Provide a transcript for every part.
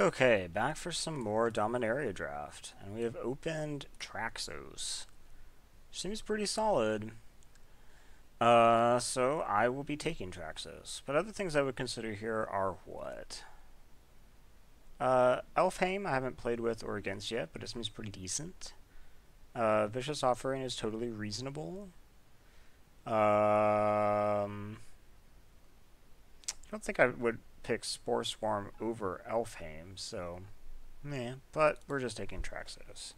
Okay, back for some more Dominaria Draft. And we have opened Traxos. Seems pretty solid. So I will be taking Traxos. But other things I would consider here are what? Elfheim I haven't played with or against yet, but it seems pretty decent. Vicious Offering is totally reasonable. I don't think I would pick Spore Swarm over Elfheim, so meh, but we're just taking Traxos.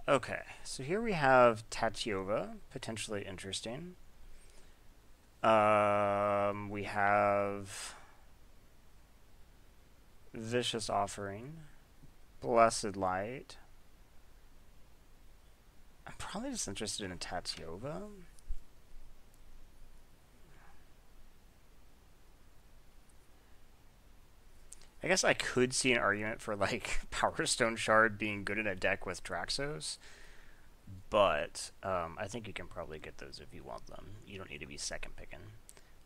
Okay, so here we have Tatiova, potentially interesting. We have Vicious Offering, Blessed Light. I'm probably just interested in Tatiova. I guess I could see an argument for like Power Stone Shard being good in a deck with Traxos, but I think you can probably get those if you want them. You don't need to be second picking.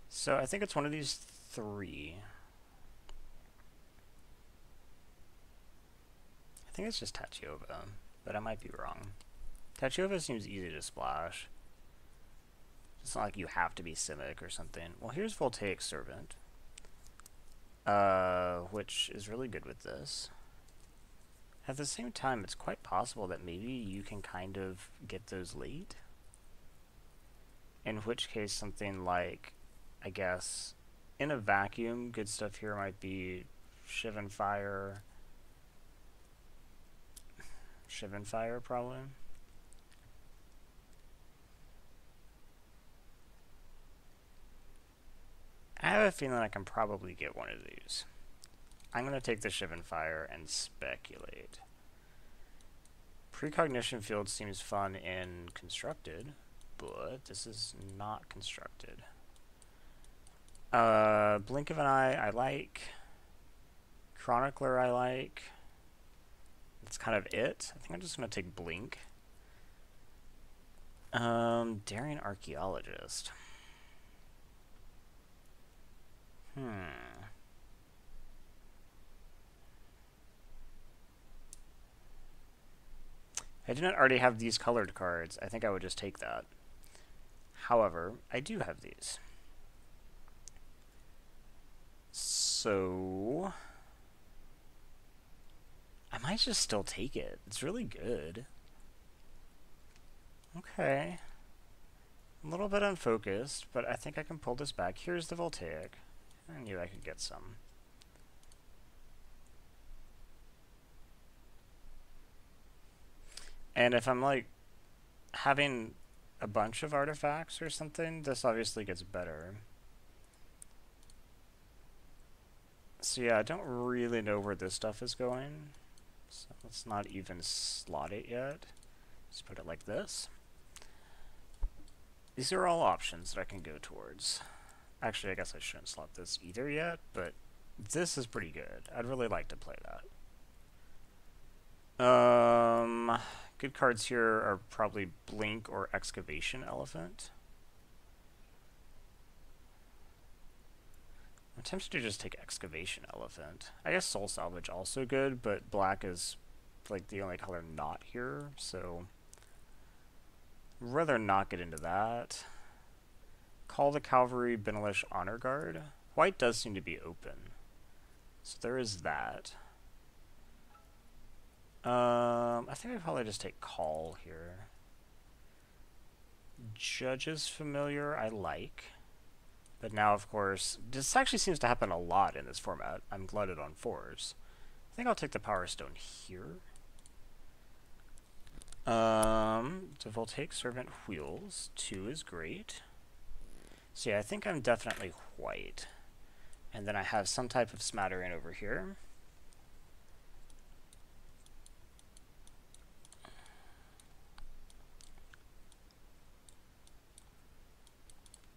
So I think it's one of these three. I think it's just Tatiova, but I might be wrong. Tatiova seems easy to splash. It's not like you have to be Simic or something. Well, here's Voltaic Servant, which is really good with this. At the same time, it's quite possible that maybe you can kind of get those late. In which case, something like, I guess, in a vacuum, good stuff here might be Shivan Fire. Shivan Fire, probably. I have a feeling I can probably get one of these. I'm going to take the Shivan Fire and speculate. Precognition Field seems fun in Constructed, but this is not Constructed. Blink of an Eye I like. Chronicler I like. That's kind of it. I think I'm just going to take Blink. Daring Archaeologist. I do not already have these colored cards. I think I would just take that. However, I do have these. So I might just still take it. It's really good. Okay. A little bit unfocused, but I think I can pull this back. Here's the Voltaic. I knew I could get some. And if I'm like having a bunch of artifacts or something, this obviously gets better. So yeah, I don't really know where this stuff is going. So let's not even slot it yet. Just put it like this. These are all options that I can go towards. Actually, I guess I shouldn't slot this either yet, but this is pretty good. I'd really like to play that. Good cards here are probably Blink or Excavation Elephant. I'm tempted to just take Excavation Elephant. I guess Soul Salvage also good, but black is like the only color not here, so I'd rather not get into that. Call the Cavalry, Benelish, Honor Guard. White does seem to be open, so there is that. I think I'd probably just take Call here. Judge's Familiar I like. But now, of course, this actually seems to happen a lot in this format. I'm glutted on 4s. I think I'll take the Power Stone here. The Voltaic Servant Wheels. 2 is great. So yeah, I think I'm definitely white. And then I have some type of smattering over here.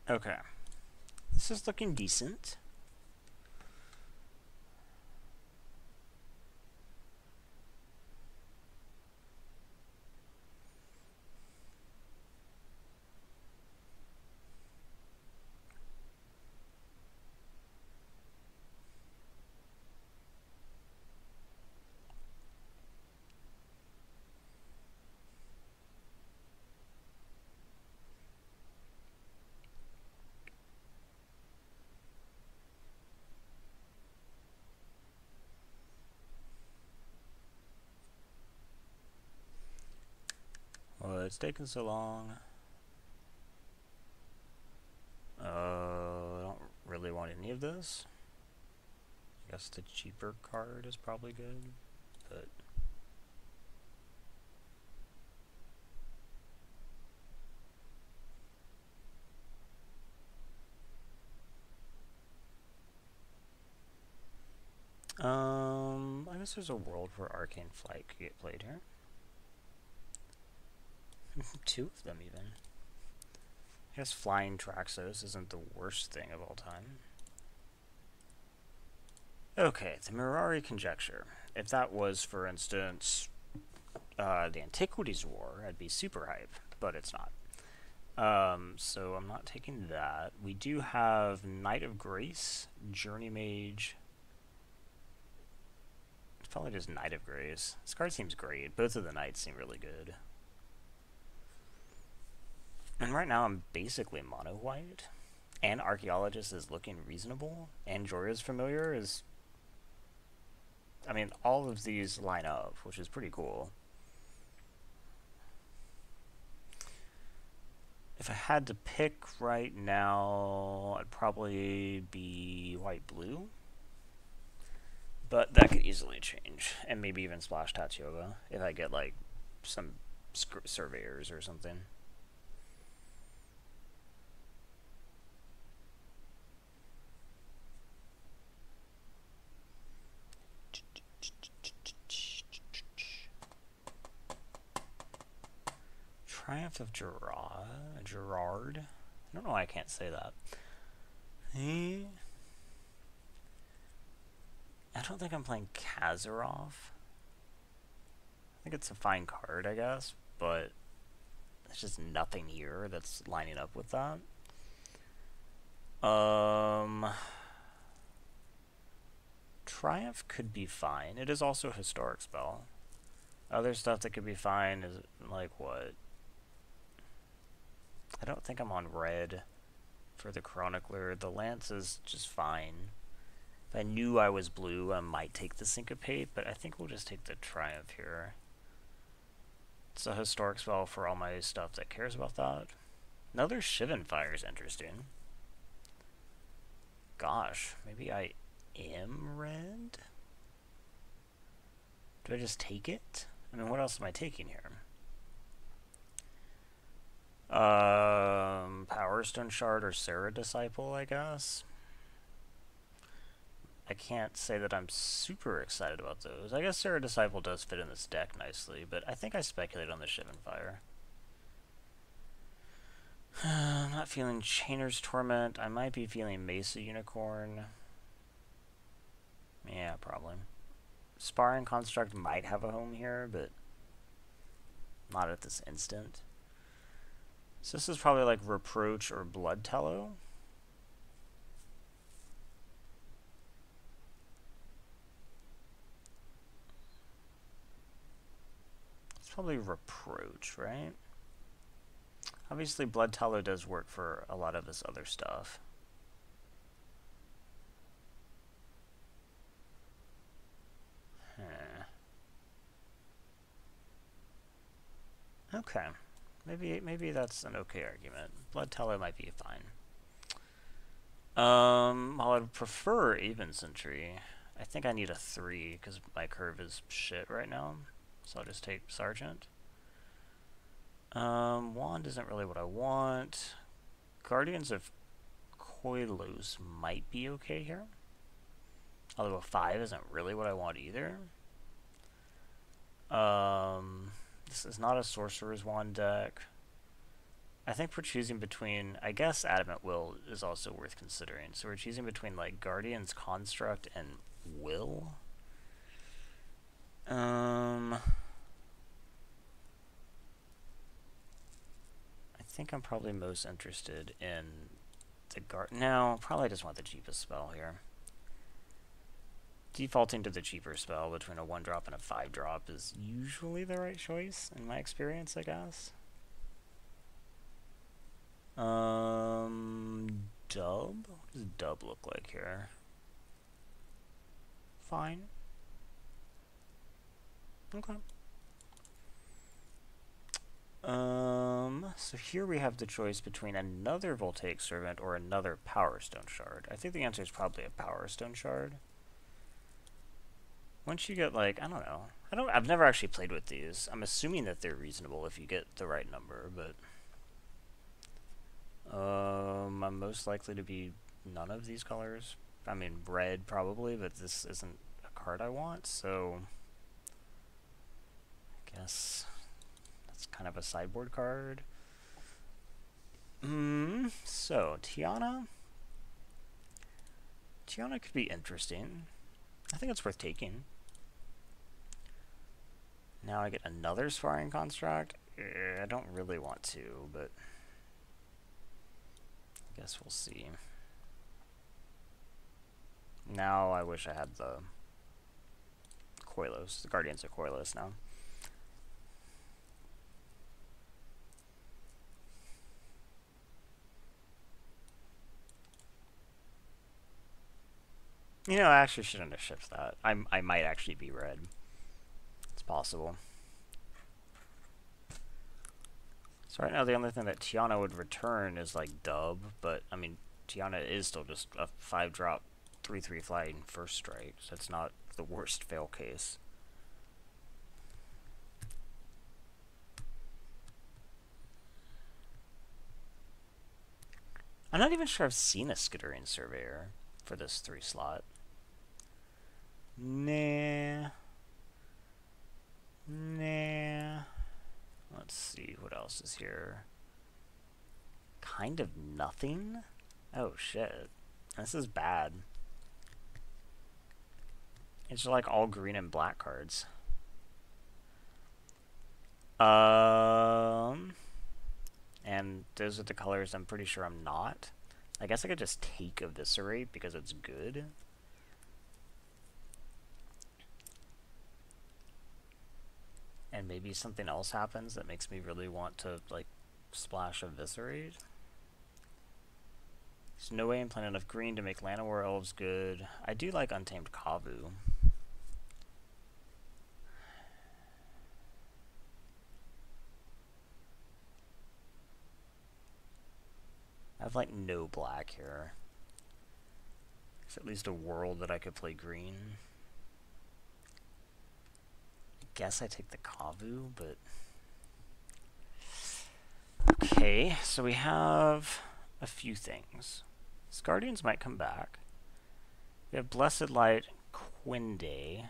Okay. This is looking decent. It's taking so long. I don't really want any of this. I guess the cheaper card is probably good, but... I guess there's a world where Arcane Flight could get played here. 2 of them, even. I guess Flying Traxos isn't the worst thing of all time. Okay, the Mirari Conjecture. If that was, for instance, the Antiquities War, I'd be super hype, but it's not. So I'm not taking that. We do have Knight of Grace, Journey Mage. It's probably just Knight of Grace. This card seems great. Both of the Knights seem really good. And right now I'm basically mono-white. And Archaeologist is looking reasonable. And Jorah's Familiar is... I mean, all of these line up, which is pretty cool. If I had to pick right now, I'd probably be white-blue. But that could easily change. And maybe even Splash Tatioga if I get, like, some surveyors or something. Triumph of Gerard. I don't know why I can't say that. I don't think I'm playing Kazarov. I think it's a fine card, I guess, but there's just nothing here that's lining up with that. Triumph could be fine. It is also a historic spell. Other stuff that could be fine is, like, what? I don't think I'm on red for the Chronicler. The Lance is just fine. If I knew I was blue, I might take the Syncopate, but I think we'll just take the Triumph here. It's a historic spell for all my stuff that cares about that. Another Shivan Fire is interesting. Gosh, maybe I am red? Do I just take it? I mean, what else am I taking here? Power Stone Shard or Serra Disciple, I guess. I can't say that I'm super excited about those. I guess Serra Disciple does fit in this deck nicely, but I think I speculate on the Shivan Fire. I'm not feeling Chainer's Torment. I might be feeling Mesa Unicorn. Yeah, probably. Sparring Construct might have a home here, but not at this instant. So this is probably like Reproach or Blood Tello. It's probably Reproach, right? Obviously, Blood Tello does work for a lot of this other stuff. Okay. Maybe that's an okay argument. Blood Tello might be fine. While I'd prefer Even Sentry, I think I need a 3 because my curve is shit right now. So I'll just take Sergeant. Wand isn't really what I want. Guardians of Koilos might be okay here. Although a 5 isn't really what I want either. This is not a Sorcerer's Wand deck. I think we're choosing between... I guess Adamant Will is also worth considering. So we're choosing between, like, Guardian's Construct and Will. I think I'm probably most interested in the No, probably just want the cheapest spell here. Defaulting to the cheaper spell between a 1-drop and a 5-drop is usually the right choice, in my experience, I guess. Dub? What does Dub look like here? Fine. Okay. So here we have the choice between another Voltaic Servant or another Power Stone Shard. I think the answer is probably a Power Stone Shard. Once you get, like, I don't know. I've never actually played with these. I'm assuming that they're reasonable if you get the right number, but I'm most likely to be none of these colors. I mean, red probably, but this isn't a card I want, so I guess that's kind of a sideboard card. So Tiana could be interesting. I think it's worth taking. Now I get another Sparring Construct. I don't really want to, but I guess we'll see. Now I wish I had the Koilos, the Guardians of Koilos now. You know, I actually shouldn't have shipped that. I might actually be red. It's possible. So right now the only thing that Tiana would return is like dub, but I mean Tiana is still just a 5-drop 3/3 flying first strike, so it's not the worst fail case. I'm not even sure I've seen a Skittering Surveyor for this 3 slot. Nah. Let's see, what else is here? Kind of nothing? Oh shit. This is bad. It's just like all green and black cards. And those are the colors I'm pretty sure I'm not. I guess I could just take Eviscerate because it's good. And maybe something else happens that makes me really want to, like, splash Eviscerate. There's no way I'm playing enough green to make Llanowar Elves good. I do like Untamed Kavu. I have, like, no black here. There's at least a world that I could play green. Guess I take the Kavu, but okay, so we have a few things. Guardians might come back. We have Blessed Light, Quinde.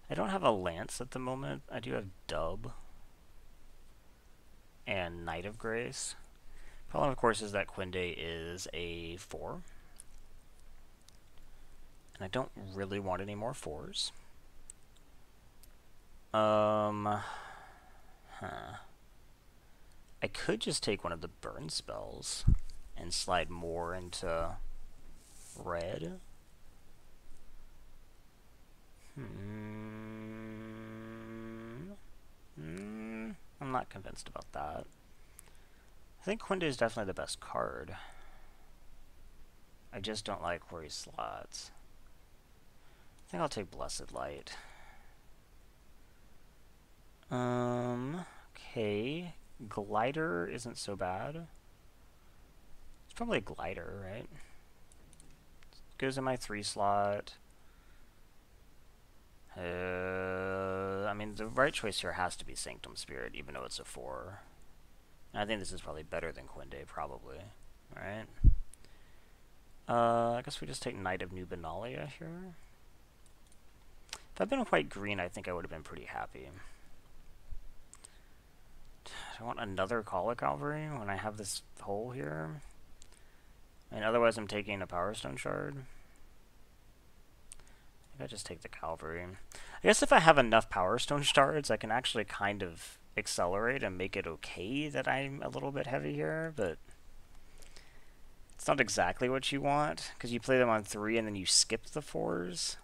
I don't have a Lance at the moment. I do have Dub and Knight of Grace. Problem, of course, is that Quinde is a 4. And I don't really want any more 4s. I could just take one of the burn spells and slide more into red. I'm not convinced about that. I think Quinde is definitely the best card. I just don't like where he slots. I think I'll take Blessed Light. Okay. Glider isn't so bad. It's probably a Glider, right? Goes in my 3 slot. I mean, the right choice here has to be Sanctum Spirit, even though it's a 4. And I think this is probably better than Quinde, probably. Right? I guess we just take Knight of New Benalia here. If I'd been white green, I think I would have been pretty happy. Do I want another Call of Cavalry when I have this hole here? And otherwise I'm taking a Power Stone Shard. I think I just take the Cavalry. I guess if I have enough Power Stone Shards, I can actually kind of accelerate and make it okay that I'm a little bit heavy here, but it's not exactly what you want, because you play them on 3 and then you skip the 4s.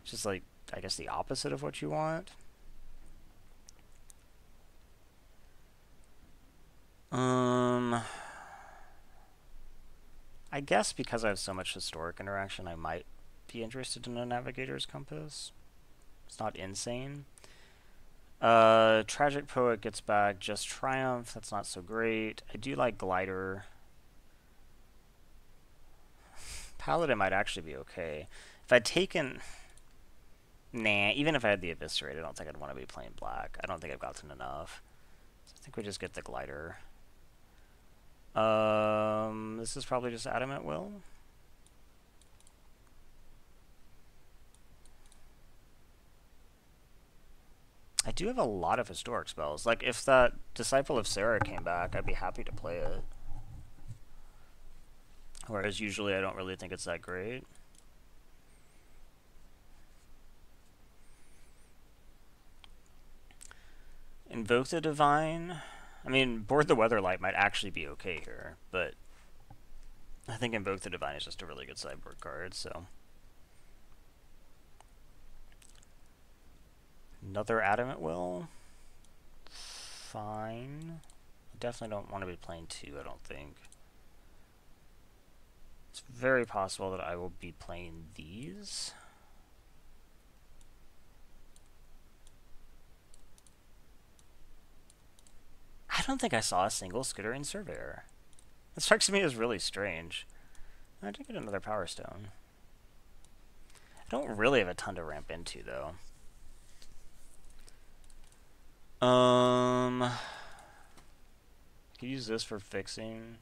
Which is like, I guess, the opposite of what you want. I guess because I have so much historic interaction, I might be interested in a Navigator's Compass. It's not insane. Tragic Poet gets back Just Triumph. That's not so great. I do like Glider. Paladin might actually be okay. If I'd taken... Nah, even if I had the Eviscerate, I don't think I'd want to be playing black. I don't think I've gotten enough. So I think we just get the Glider. This is probably just Adamant Will. I do have a lot of historic spells. Like, if that Disciple of Sarah came back, I'd be happy to play it. Whereas usually I don't really think it's that great. Invoke the Divine. I mean, Board the Weatherlight might actually be okay here, but I think Invoke the Divine is just a really good sideboard card, so. Another Adamant Will. Fine. I definitely don't want to be playing two, I don't think. It's very possible that I will be playing these. I don't think I saw a single Skittering Surveyor. That strikes me as really strange. I did get another Power Stone. I don't really have a ton to ramp into, though. I could use this for fixing.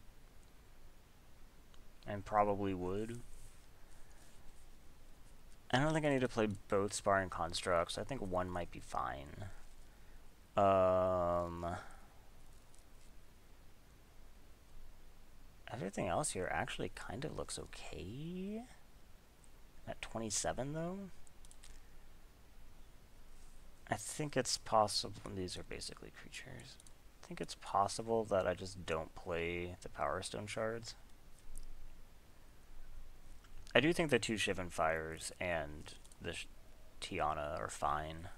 And probably would. I don't think I need to play both Sparring Constructs. I think one might be fine. Everything else here actually kind of looks okay. At 27, though. I think it's possible. These are basically creatures. I think it's possible that I just don't play the Power Stone shards. I do think the two Shivan Fires and the Tiana are fine.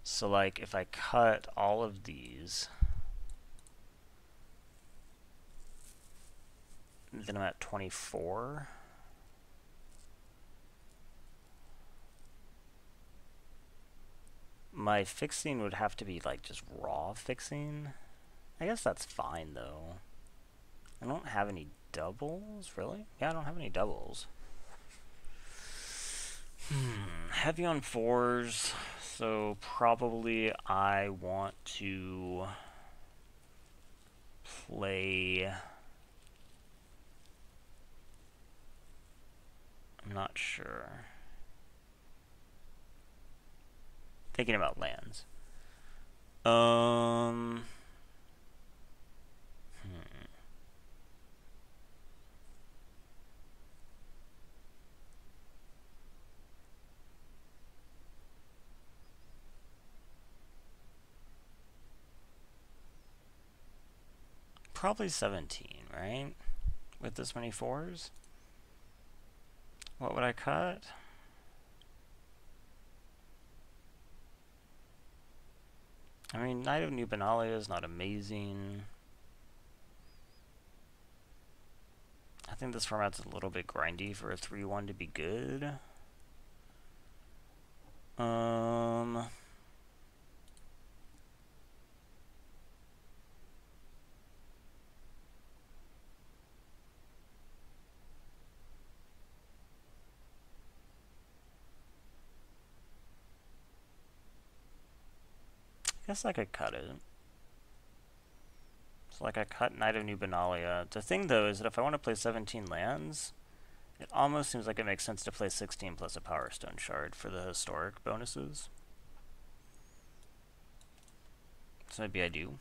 So, like, if I cut all of these, then I'm at 24. My fixing would have to be, like, just raw fixing. I guess that's fine, though. I don't have any doubles, really? Yeah, I don't have any doubles. Heavy on fours, so probably I want to play... I'm not sure. Thinking about lands. Probably 17, right? With this many fours? What would I cut? I mean, Knight of New Benalia is not amazing. I think this format's a little bit grindy for a 3-1 to be good. I guess I could cut it. So like I cut Knight of New Benalia. The thing though is that if I want to play 17 lands, it almost seems like it makes sense to play 16 plus a Power Stone shard for the historic bonuses. So maybe I do.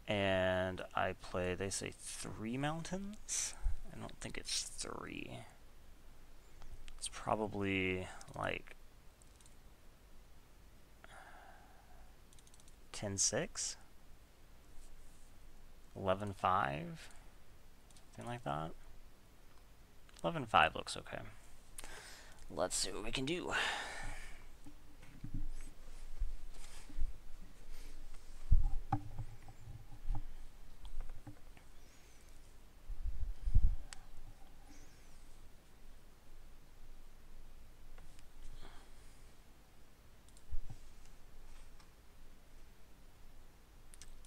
And I play, they say 3 mountains? I don't think it's 3. It's probably like 10-6, 11-5, something like that. 11-5 looks okay. Let's see what we can do.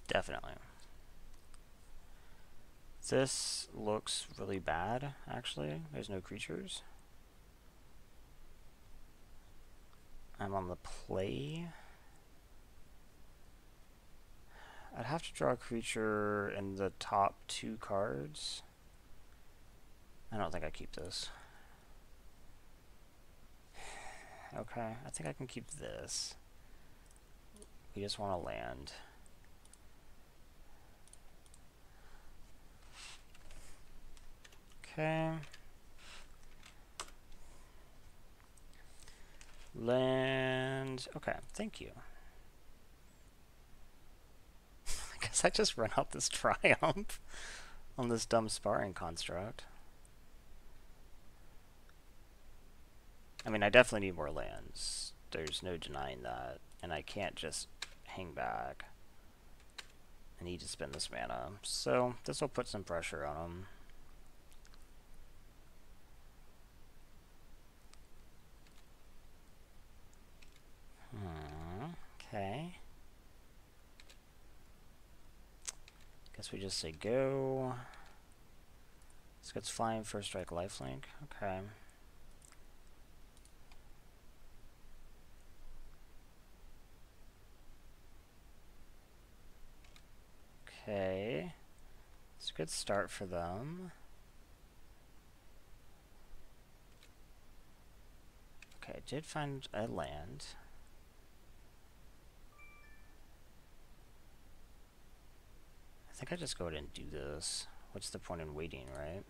Definitely. This looks really bad, actually. There's no creatures. I'm on the play. I'd have to draw a creature in the top 2 cards. I don't think I keep this. Okay, I think I can keep this. We just want to land. Okay. Land. Okay, thank you. I guess I just run out this triumph on this dumb sparring construct. I mean, I definitely need more lands. There's no denying that. And I can't just hang back. I need to spend this mana. So, this will put some pressure on him. Okay. Guess we just say go. This gets flying, first strike, lifelink. Okay. Okay. It's a good start for them. Okay, I did find a land. I think I just go ahead and do this. What's the point in waiting, right?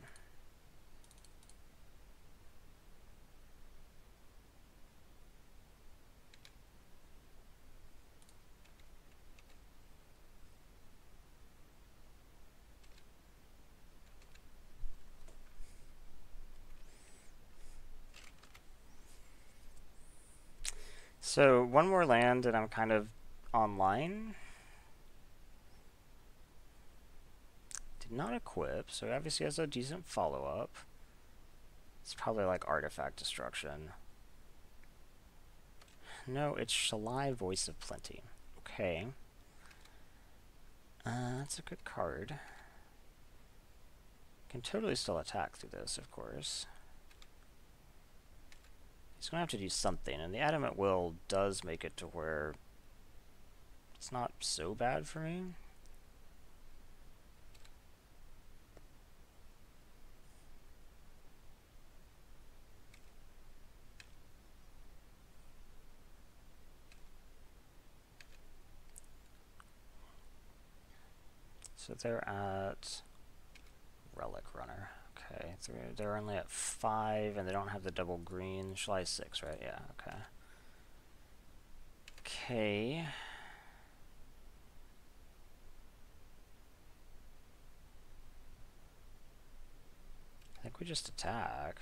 So, one more land and I'm kind of online. Did not equip, so obviously has a decent follow-up. It's probably like artifact destruction. No, it's Shalai, Voice of Plenty. Okay. That's a good card. Can totally still attack through this, of course. He's going to have to do something, and the Adamant Will does make it to where it's not so bad for me. So they're at Relic Runner. Okay, they're only at 5, and they don't have the double green. Shall I 6, right? Yeah, okay. Okay. I think we just attack.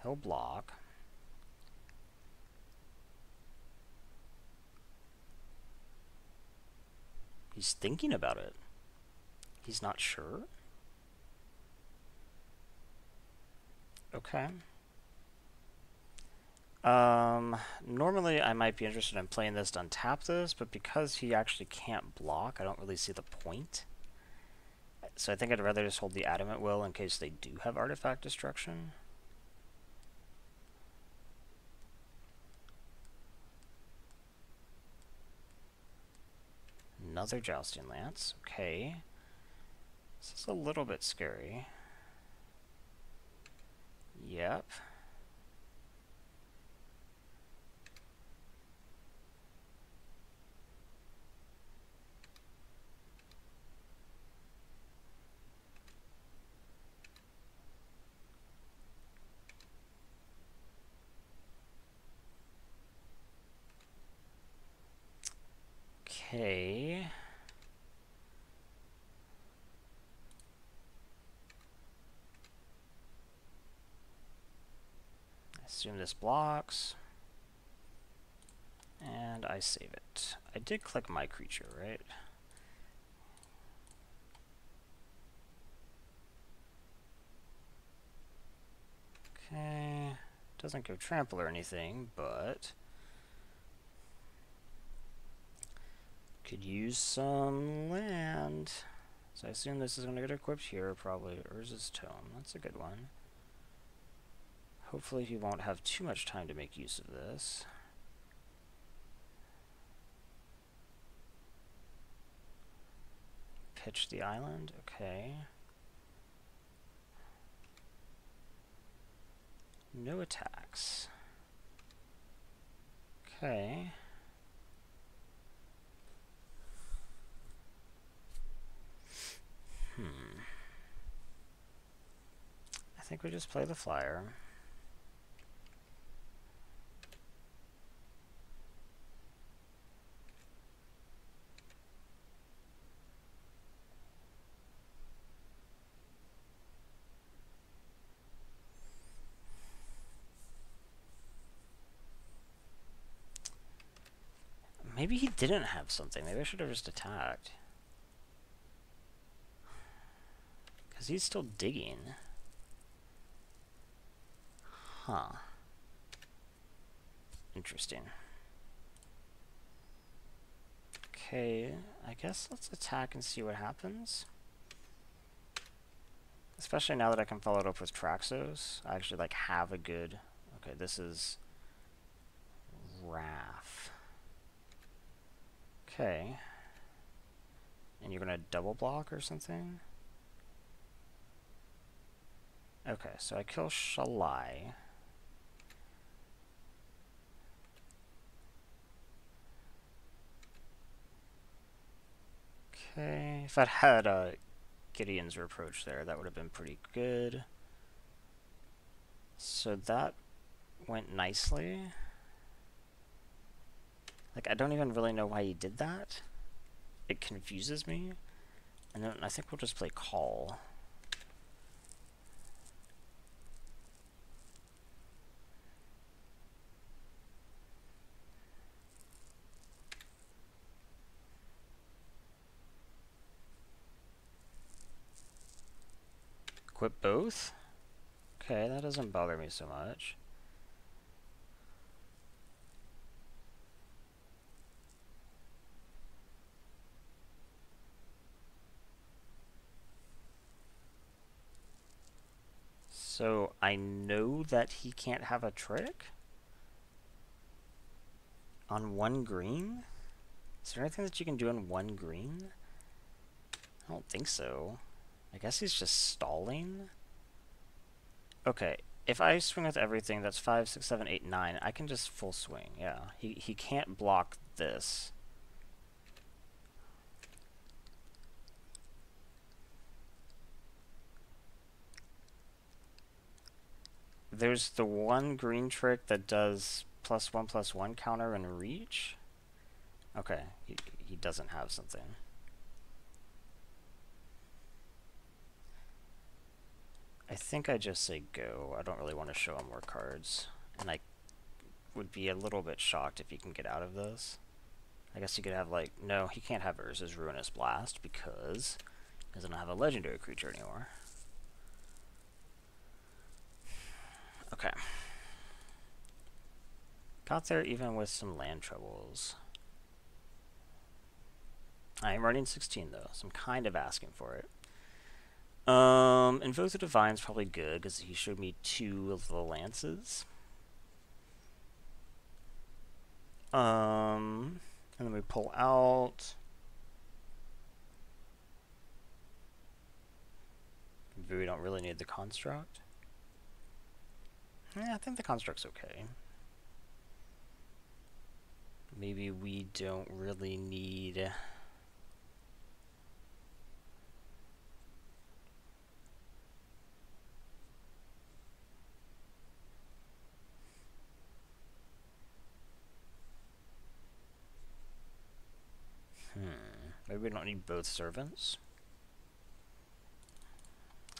He'll block. He's thinking about it. He's not sure? Okay. Normally I might be interested in playing this to untap this, but because he actually can't block, I don't really see the point. So I think I'd rather just hold the Adamant Will in case they do have artifact destruction. Another Jousting Lance. Okay. This is a little bit scary. Yep. Okay. Assume this blocks. And I save it. I did click my creature, right? Okay. Doesn't go trample or anything, but... Could use some land. So I assume this is going to get equipped here, probably. Urza's Tome. That's a good one. Hopefully he won't have too much time to make use of this. Pitch the island. Okay. No attacks. Okay. I think we just play the flyer. Maybe he didn't have something. Maybe I should have just attacked. Because he's still digging. Huh. Interesting. Okay, I guess let's attack and see what happens. Especially now that I can follow it up with Traxos. I actually like have a good... Okay, this is... Wrath. Okay. And you're gonna double block or something? Okay, so I kill Shalai. Okay, if I'd had Gideon's Reproach there, that would have been pretty good. So that went nicely. Like, I don't even really know why he did that. It confuses me. And then I think we'll just play Call. Equip both? Okay, that doesn't bother me so much. So I know that he can't have a trick on one green? Is there anything that you can do on one green? I don't think so. I guess he's just stalling. Okay, if I swing with everything, that's 5, 6, 7, 8, 9. I can just full swing, yeah. He can't block this. There's the one green trick that does +1/+1 counter and reach. Okay, he doesn't have something. I think I just say go. I don't really want to show him more cards. And I would be a little bit shocked if he can get out of this. I guess he could have, like... No, he can't have Urza's Ruinous Blast because he doesn't have a legendary creature anymore. Okay. Got there even with some land troubles. I am running 16 though, so I'm kind of asking for it. Invoke the Divine's probably good because he showed me 2 of the lances. And then we pull out. We don't really need the construct. Yeah, I think the construct's okay. Maybe we don't really need... Maybe we don't need both servants.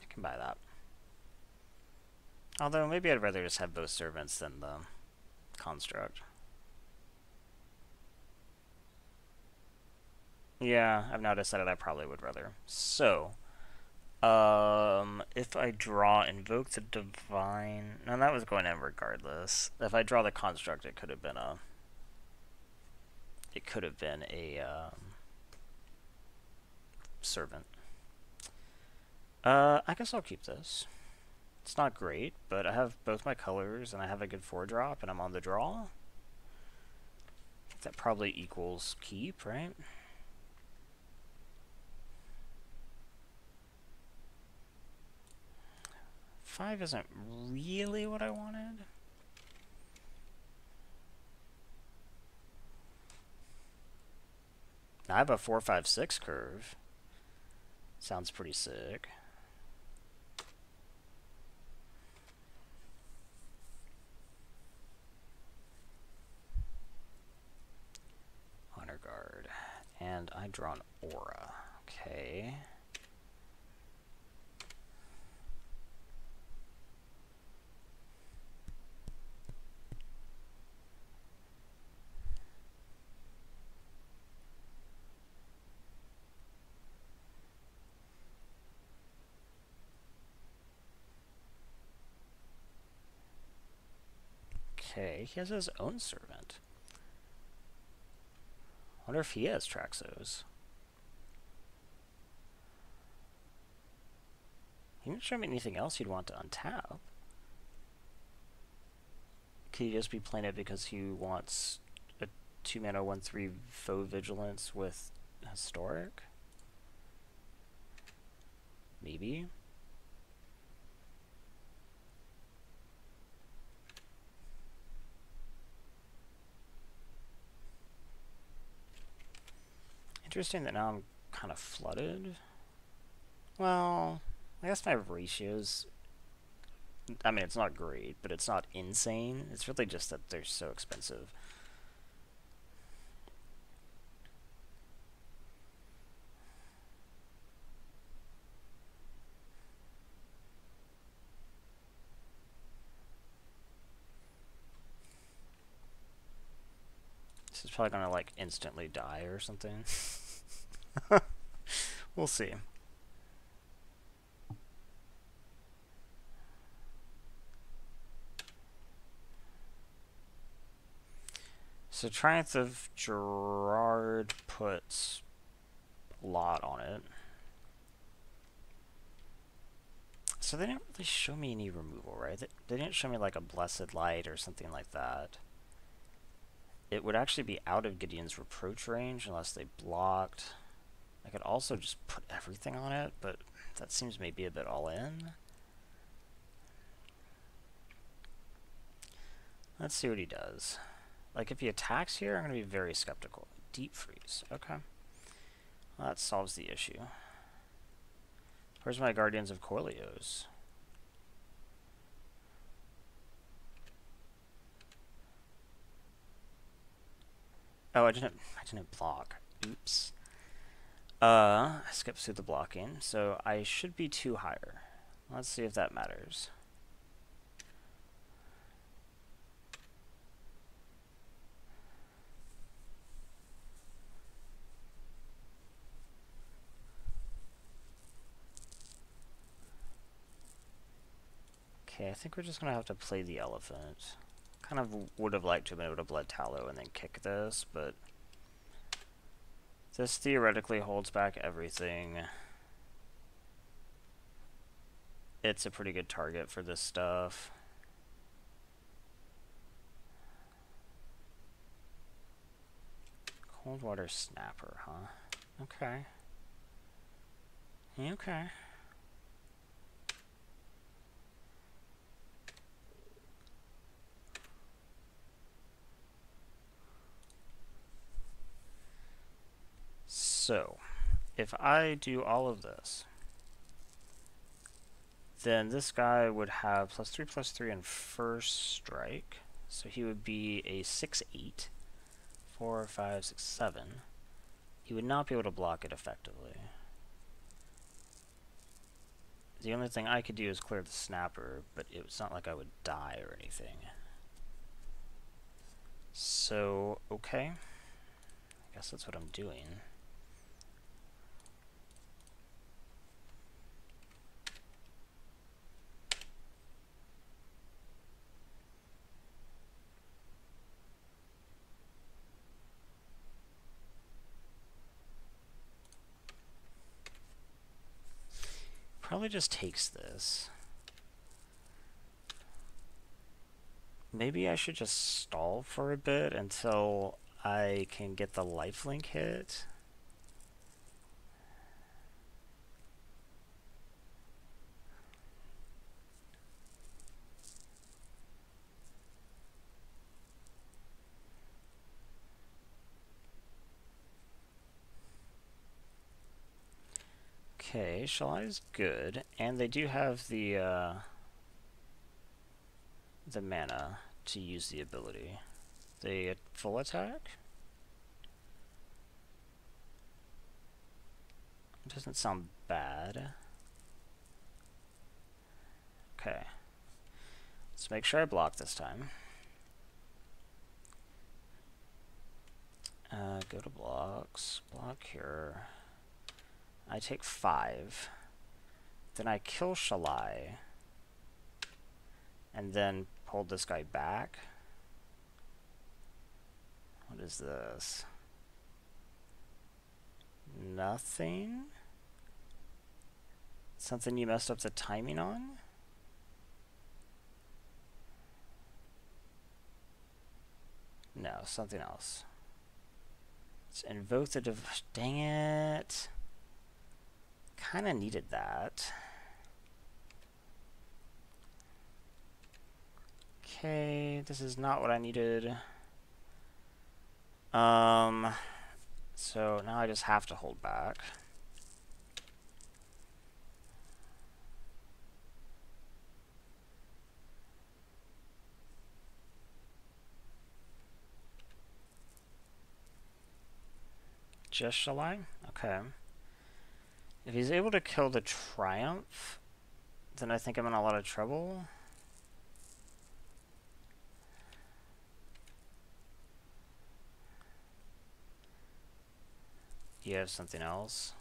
I can buy that. Although, maybe I'd rather just have both servants than the construct. Yeah, I've now decided I probably would rather. So, if I draw Invoke the Divine... No, that was going in regardless. If I draw the construct, it could have been a... It could have been a... servant. I guess I'll keep this. It's not great, but I have both my colors, and I have a good 4-drop, and I'm on the draw. I think that probably equals keep, right? Five isn't really what I wanted. I have a 4-5-6 curve. Sounds pretty sick. Honor guard. And I draw an aura. Okay. Okay, he has his own servant. Wonder if he has Traxos. He didn't show me anything else he'd want to untap. Could he just be playing it because he wants a 2-mana 1/3 foe vigilance with historic? Maybe. Interesting that now I'm kind of flooded. Well, I guess my ratios, I mean, it's not great, but it's not insane. It's really just that they're so expensive. This is probably gonna, like, instantly die or something. We'll see. So Triumph of Gerard puts a lot on it. So they didn't really show me any removal, right? They didn't show me like a Blessed Light or something like that. It would actually be out of Gideon's Reproach range unless they blocked. I could also just put everything on it, but that seems maybe a bit all in. Let's see what he does. Like, if he attacks here, I'm going to be very skeptical. Deep Freeze. Okay. Well, that solves the issue. Where's my Guardians of Corleos? Oh, I didn't block. Oops. I skipped through the blocking, so I should be 2 higher. Let's see if that matters. Okay, I think we're just gonna have to play the elephant. Kind of would have liked to have been able to Blood Tallow and then kick this, but this theoretically holds back everything. It's a pretty good target for this stuff. Coldwater Snapper, huh? Okay. Okay. So, if I do all of this, then this guy would have +3/+3 in first strike. So he would be a 6/8. 4, 5, 6, 7. He would not be able to block it effectively. The only thing I could do is clear the snapper, but it's not like I would die or anything. So, okay. I guess that's what I'm doing. probably just takes this. Maybe I should just stall for a bit until I can get the lifelink hit. Okay, Shalai's good, and they do have the mana to use the ability. The full attack? Doesn't sound bad. Okay. Let's make sure I block this time. Go to blocks. Block here. I take 5. Then I kill Shalai. And then hold this guy back. What is this? Nothing? Something you messed up the timing on? No, something else. Let's invoke the dang it. Kinda needed that. Okay, this is not what I needed. So now I just have to hold back. Just Shalai? Okay. If he's able to kill the Triumph, then I think I'm in a lot of trouble. You have something else?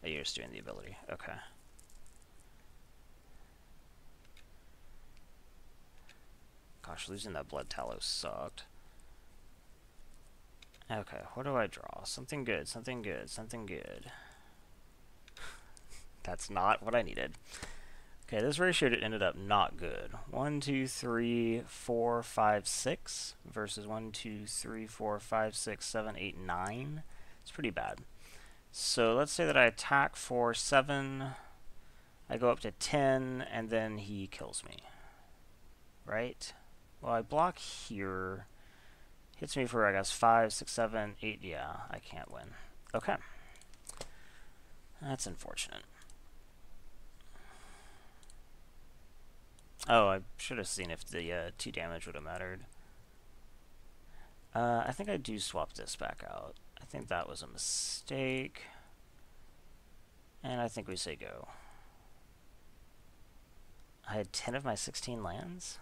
Oh, you're just doing the ability. Okay. Gosh, losing that Blood Tallow sucked. Okay, what do I draw? Something good, something good, something good. That's not what I needed. Okay, this ratio ended up not good. 1, 2, 3, 4, 5, 6 versus 1, 2, 3, 4, 5, 6, 7, 8, 9. It's pretty bad. So let's say that I attack for 7, I go up to 10, and then he kills me. Right? Well, I block here. Hits me for, I guess, 5, 6, 7, 8. Yeah, I can't win. Okay. That's unfortunate. Oh, I should have seen if the 2 damage would have mattered. I think I do swap this back out. I think that was a mistake. And I think we say go. I had 10 of my 16 lands?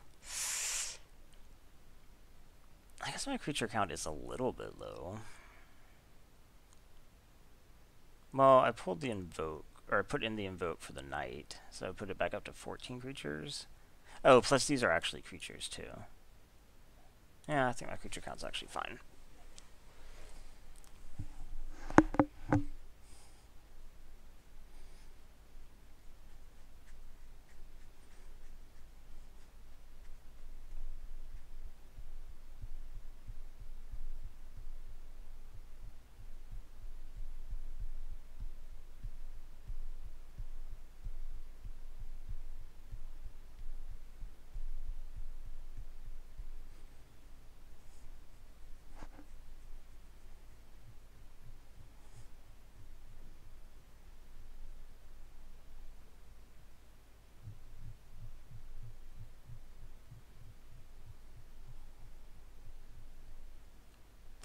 I guess my creature count is a little bit low. Well, I pulled the invoke, or I put in the invoke for the night, so I put it back up to 14 creatures. Oh, plus these are actually creatures too. Yeah, I think my creature count's actually fine.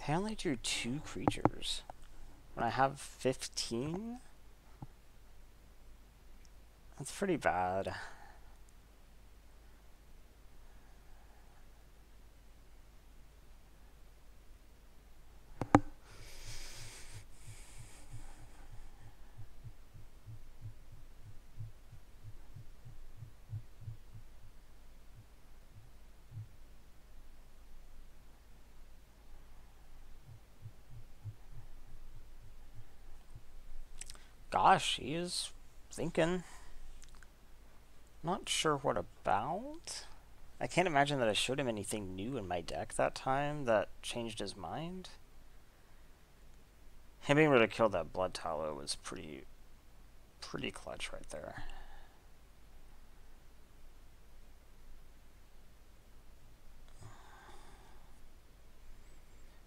I only drew 2 creatures when I have 15? That's pretty bad. Gosh, he is thinking. Not sure what about. I can't imagine that I showed him anything new in my deck that time that changed his mind. Him being able to kill that Blood Tallow was pretty clutch right there.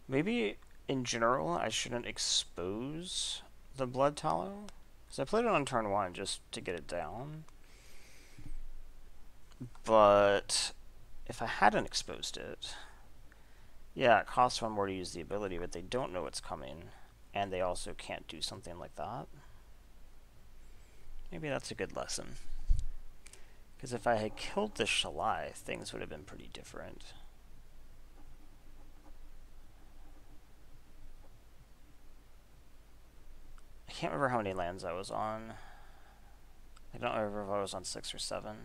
Maybe in general I shouldn't expose the Blood Tallow, because I played it on turn 1 just to get it down. But if I hadn't exposed it, yeah, it costs 1 more to use the ability, but they don't know it's coming, and they also can't do something like that. Maybe that's a good lesson. Because if I had killed the Shalai, things would have been pretty different. I can't remember how many lands I was on. I don't remember if I was on 6 or 7.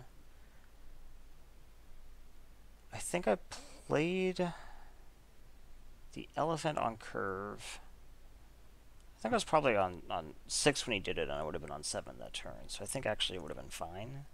I think I played the elephant on curve. I think I was probably on 6 when he did it, and I would have been on 7 that turn. So I think actually it would have been fine.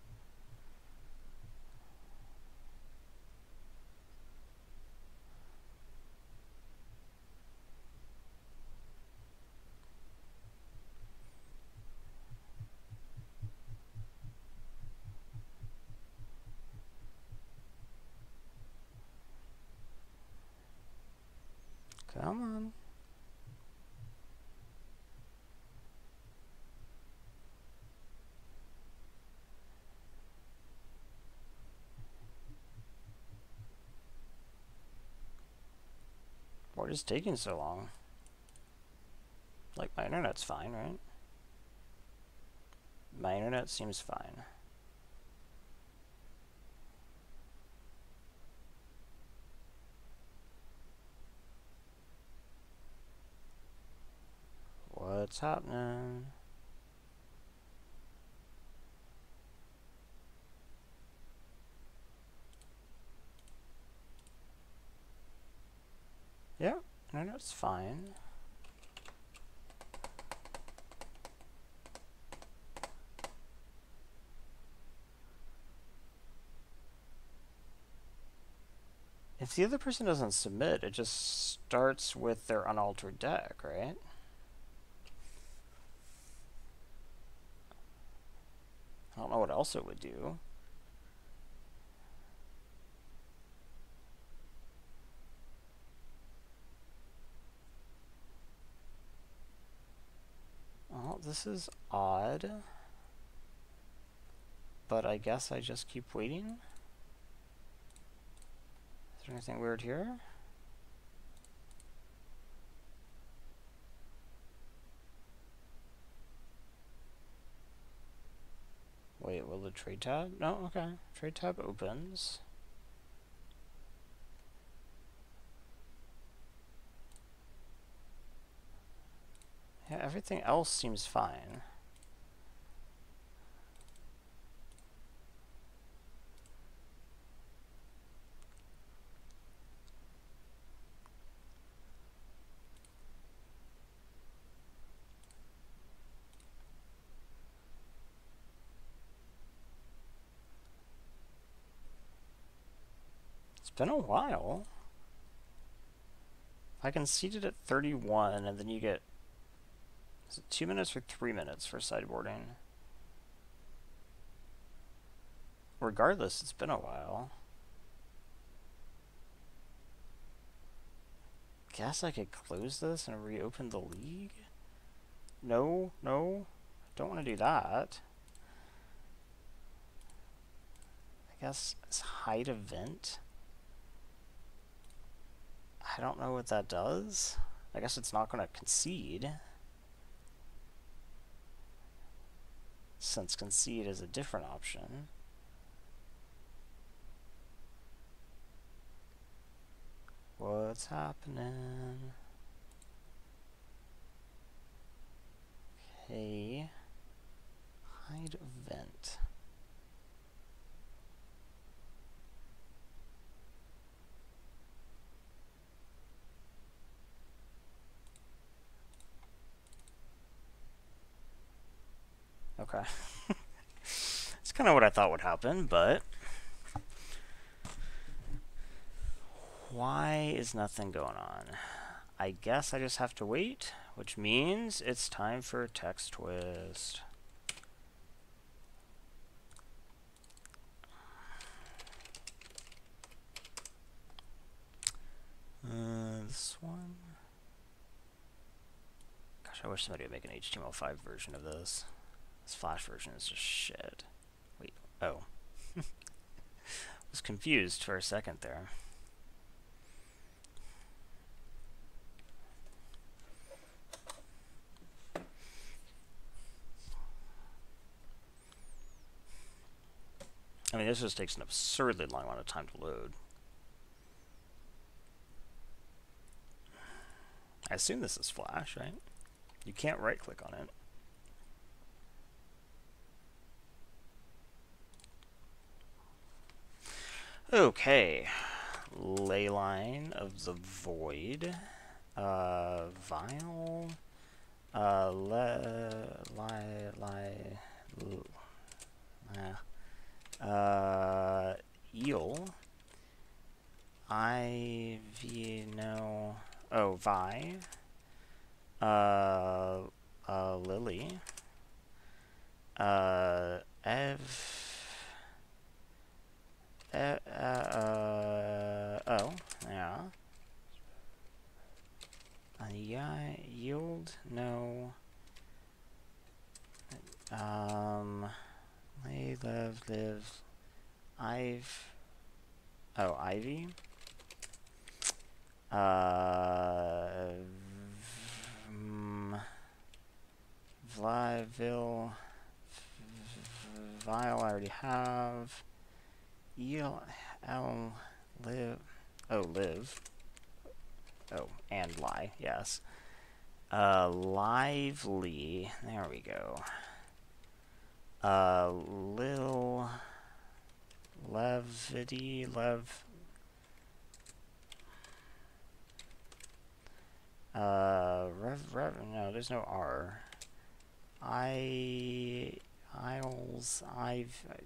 Come on. What is taking so long? Like, my internet's fine, right? My internet seems fine. What's happening? Yeah, internet's fine. If the other person doesn't submit, it just starts with their unaltered deck, right? I don't know what else it would do. Well, this is odd. But I guess I just keep waiting. Is there anything weird here? Wait, will the trade tab? No, okay. Trade tab opens. Yeah, everything else seems fine. It's been a while. I conceded at 31, and then you get... Is it 2 minutes or 3 minutes for sideboarding? Regardless, it's been a while. Guess I could close this and reopen the league? No, no. Don't want to do that. I guess it's hide event. I don't know what that does. I guess it's not going to concede, since concede is a different option. What's happening? Okay. Hide event. Okay. It's kind of what I thought would happen, but why is nothing going on? I guess I just have to wait, which means it's time for text twist. This one. Gosh, I wish somebody would make an HTML5 version of this. This Flash version is just shit. Wait, oh. Was confused for a second there. I mean, this just takes an absurdly long amount of time to load. I assume this is Flash, right? You can't right-click on it. Okay. Leyline of the Void. Vial. Eel. Ivy, no. Oh, Vi. Lily. Oh, yeah. Yeah, yield, no. Live. Oh, Ivy. Vlyville. Vile, I already have. Live. Oh, live. Oh, and lie, yes. Lively. There we go. Lil. Levity. No, there's no R. Isles. Live?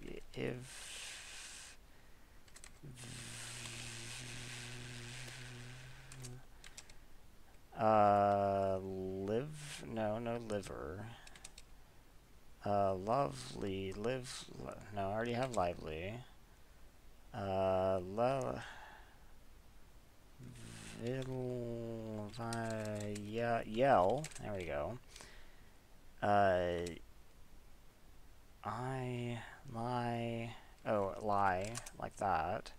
No liver. Lovely. Live. No, I already have lively. Yell. There we go. Lie. Like that.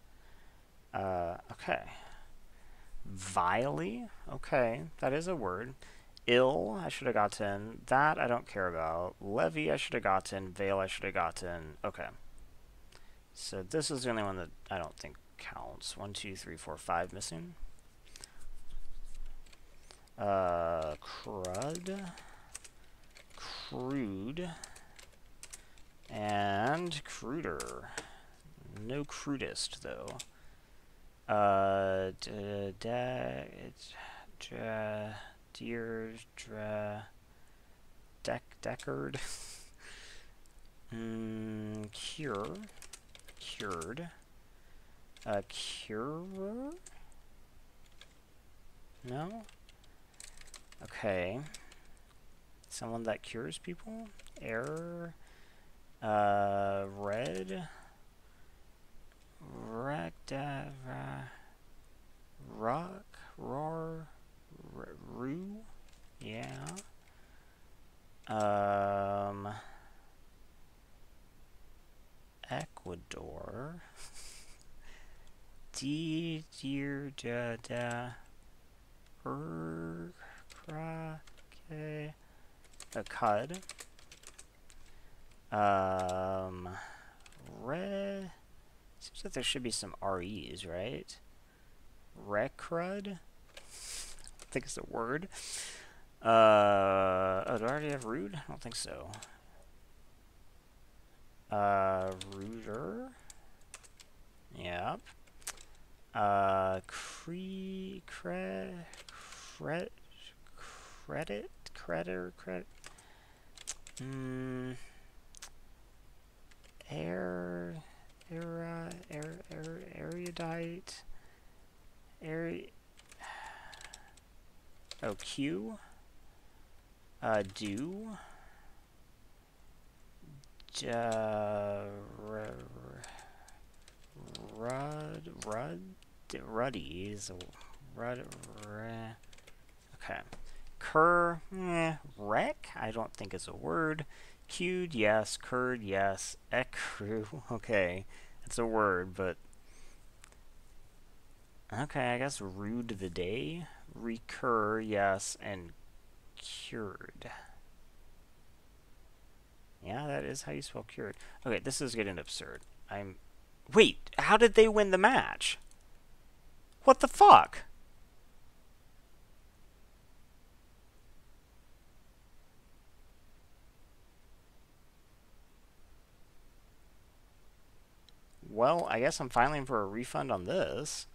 Okay. Vilely? Okay, that is a word. Ill, I should have gotten. That I don't care about. Levy, I should have gotten. Veil, I should have gotten. Okay. So this is the only one that I don't think counts. 1, 2, 3, 4, 5 missing. Crud. Crude. And cruder. No crudest, though. Deckard. Cured. Curer? No? Okay. Someone that cures people? Error. Red. Rock. Roar. Rue. Yeah. Ecuador. A cud. Seems like there should be some REs, right? Recrud? I think it's a word. Oh, do I already have rude? I don't think so. Ruder. Yep. Credit. erudite, oh, Q, do, ruddy is okay. Cur, wreck, I don't think is a word. Queued, yes. Curd, yes. Ecru, okay. It's a word, but... okay, I guess rude the day. Recur, yes. And cured. Yeah, that is how you spell cured. Okay, this is getting absurd. Wait, how did they win the match? What the fuck? Well, I guess I'm filing for a refund on this.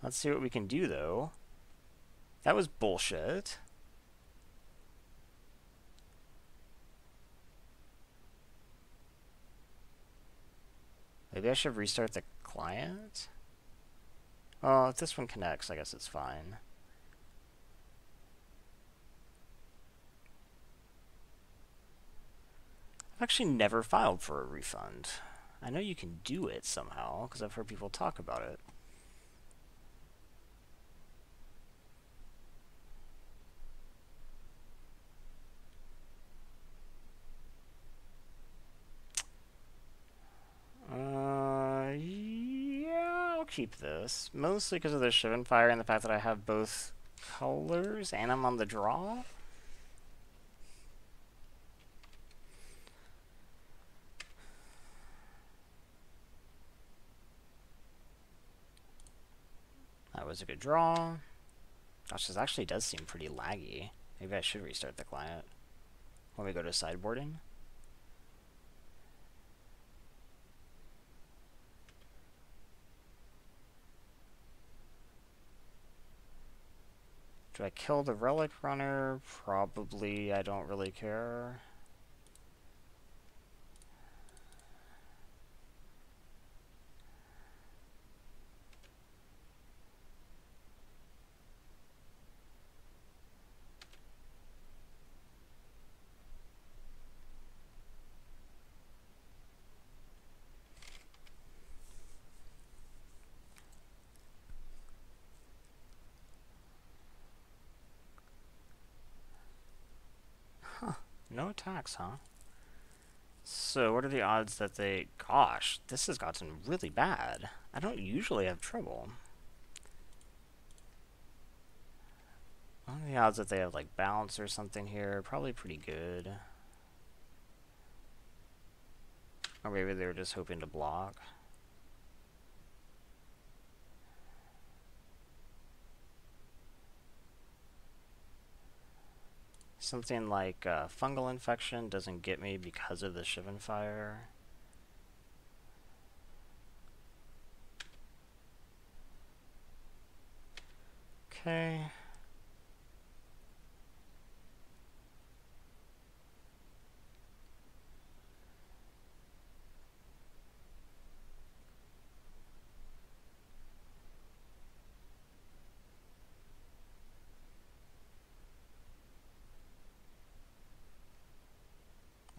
Let's see what we can do, though. That was bullshit. Maybe I should restart the client? Oh, if this one connects, I guess it's fine. I've actually never filed for a refund. I know you can do it somehow, because I've heard people talk about it. Yeah, I'll keep this. Mostly because of the Shivan Fire and the fact that I have both colors and I'm on the draw. That was a good draw. Gosh, this actually does seem pretty laggy. Maybe I should restart the client when we go to sideboarding. Do I kill the Relic Runner? Probably. I don't really care. No attacks, huh? So, what are the odds that they... Gosh, this has gotten really bad. I don't usually have trouble. What are the odds that they have, like, bounce or something here? Probably pretty good. Or maybe they were just hoping to block. Something like fungal infection doesn't get me because of the Shivan Fire. Okay.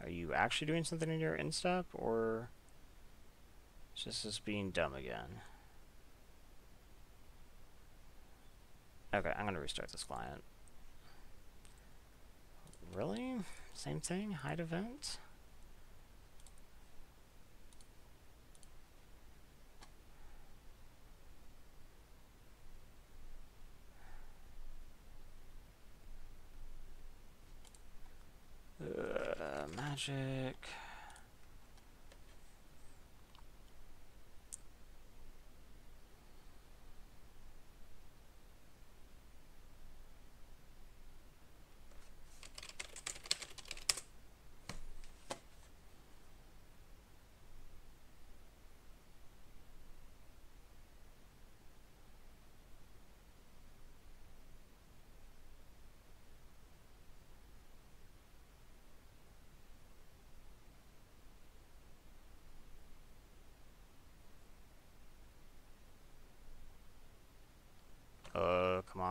Are you actually doing something in your instep, or is this just being dumb again? Okay, I'm gonna restart this client. Really? Same thing? Hide event? Magic.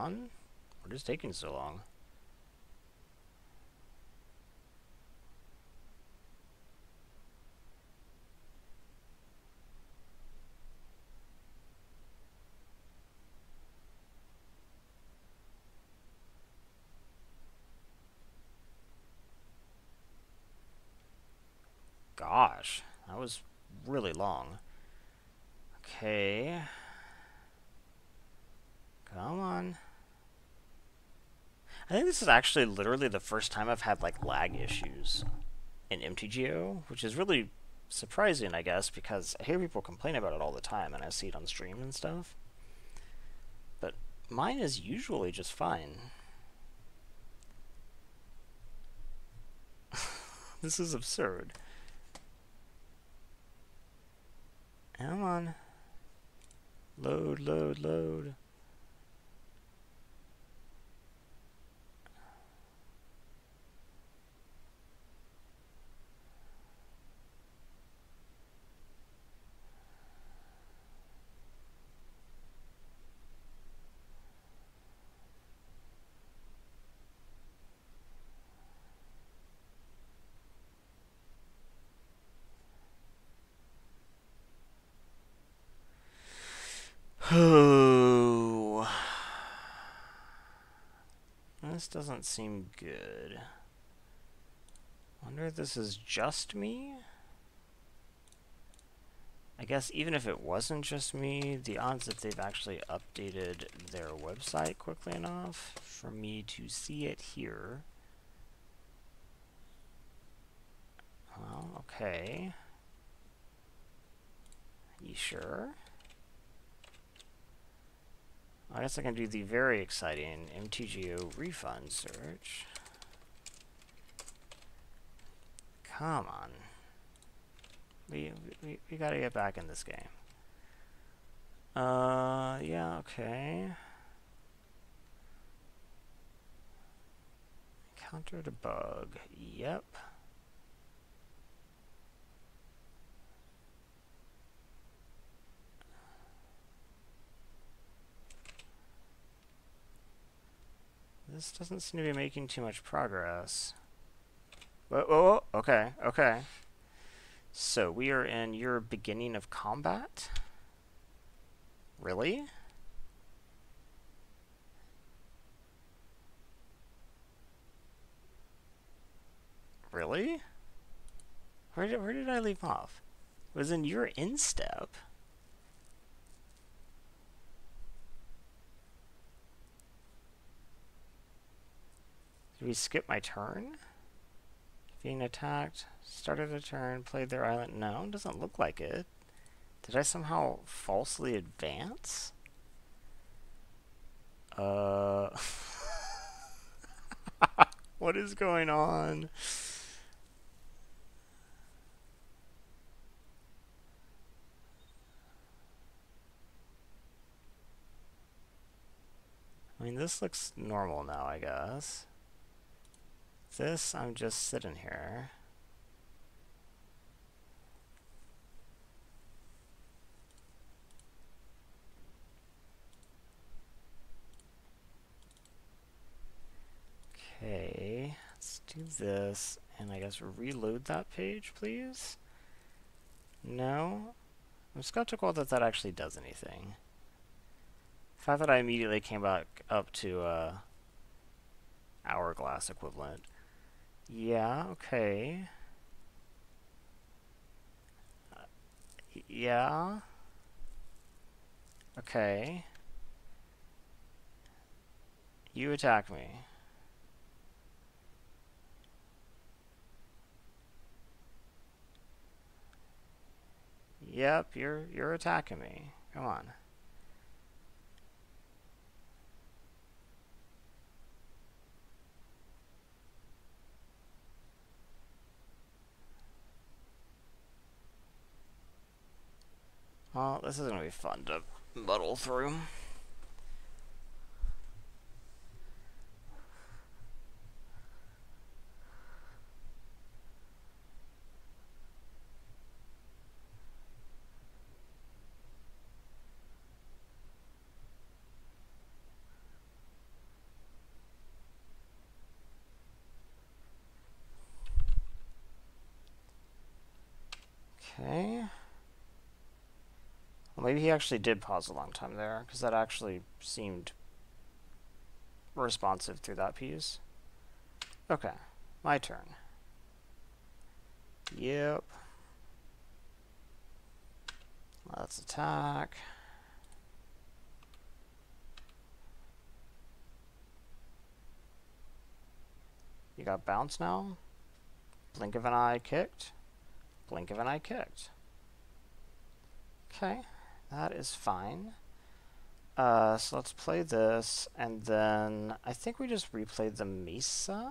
on? What is taking so long? Gosh, that was really long. Okay. Come on. I think this is actually literally the first time I've had like lag issues in MTGO, which is really surprising, I guess, because I hear people complain about it all the time and I see it on stream and stuff. But mine is usually just fine. This is absurd. Come on. Load, load, load. Oh, this doesn't seem good. Wonder if this is just me? I guess even if it wasn't just me, the odds that they've actually updated their website quickly enough for me to see it here. Well, okay. You sure? I guess I can do the very exciting MTGO refund search. Come on. We gotta get back in this game. Yeah, okay. Encountered a bug. Yep. This doesn't seem to be making too much progress. Whoa, whoa, whoa. Okay, okay. So we are in your beginning of combat? Really? Really? Where did I leave off? It was in your instep. Did we skip my turn? Being attacked, started a turn, played their island. No, it doesn't look like it. Did I somehow falsely advance? What is going on? I mean, this looks normal now, I guess. This, I'm just sitting here. Okay, let's do this, and I guess reload that page, please. No? I'm skeptical that that actually does anything. The fact that I immediately came back up to hourglass equivalent. Yeah, okay. Yeah. Okay. You attack me. Yep, you're attacking me. Come on. Well, this is gonna be fun to muddle through. maybe he actually did pause a long time there, because that actually seemed responsive through that piece. Okay, my turn. Yep. Let's attack. You got bounce now. Blink of an eye kicked. Blink of an eye kicked. Okay, that is fine. So let's play this, and then I think we just replayed the Mesa.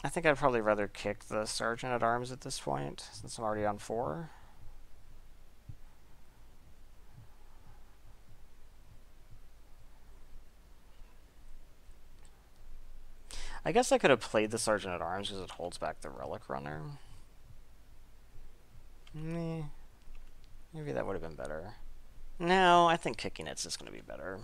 I think I'd probably rather kick the Sergeant at Arms at this point, since I'm already on 4. I guess I could have played the Sergeant at Arms because it holds back the Relic Runner. Maybe that would have been better. No, I think kicking it's just going to be better.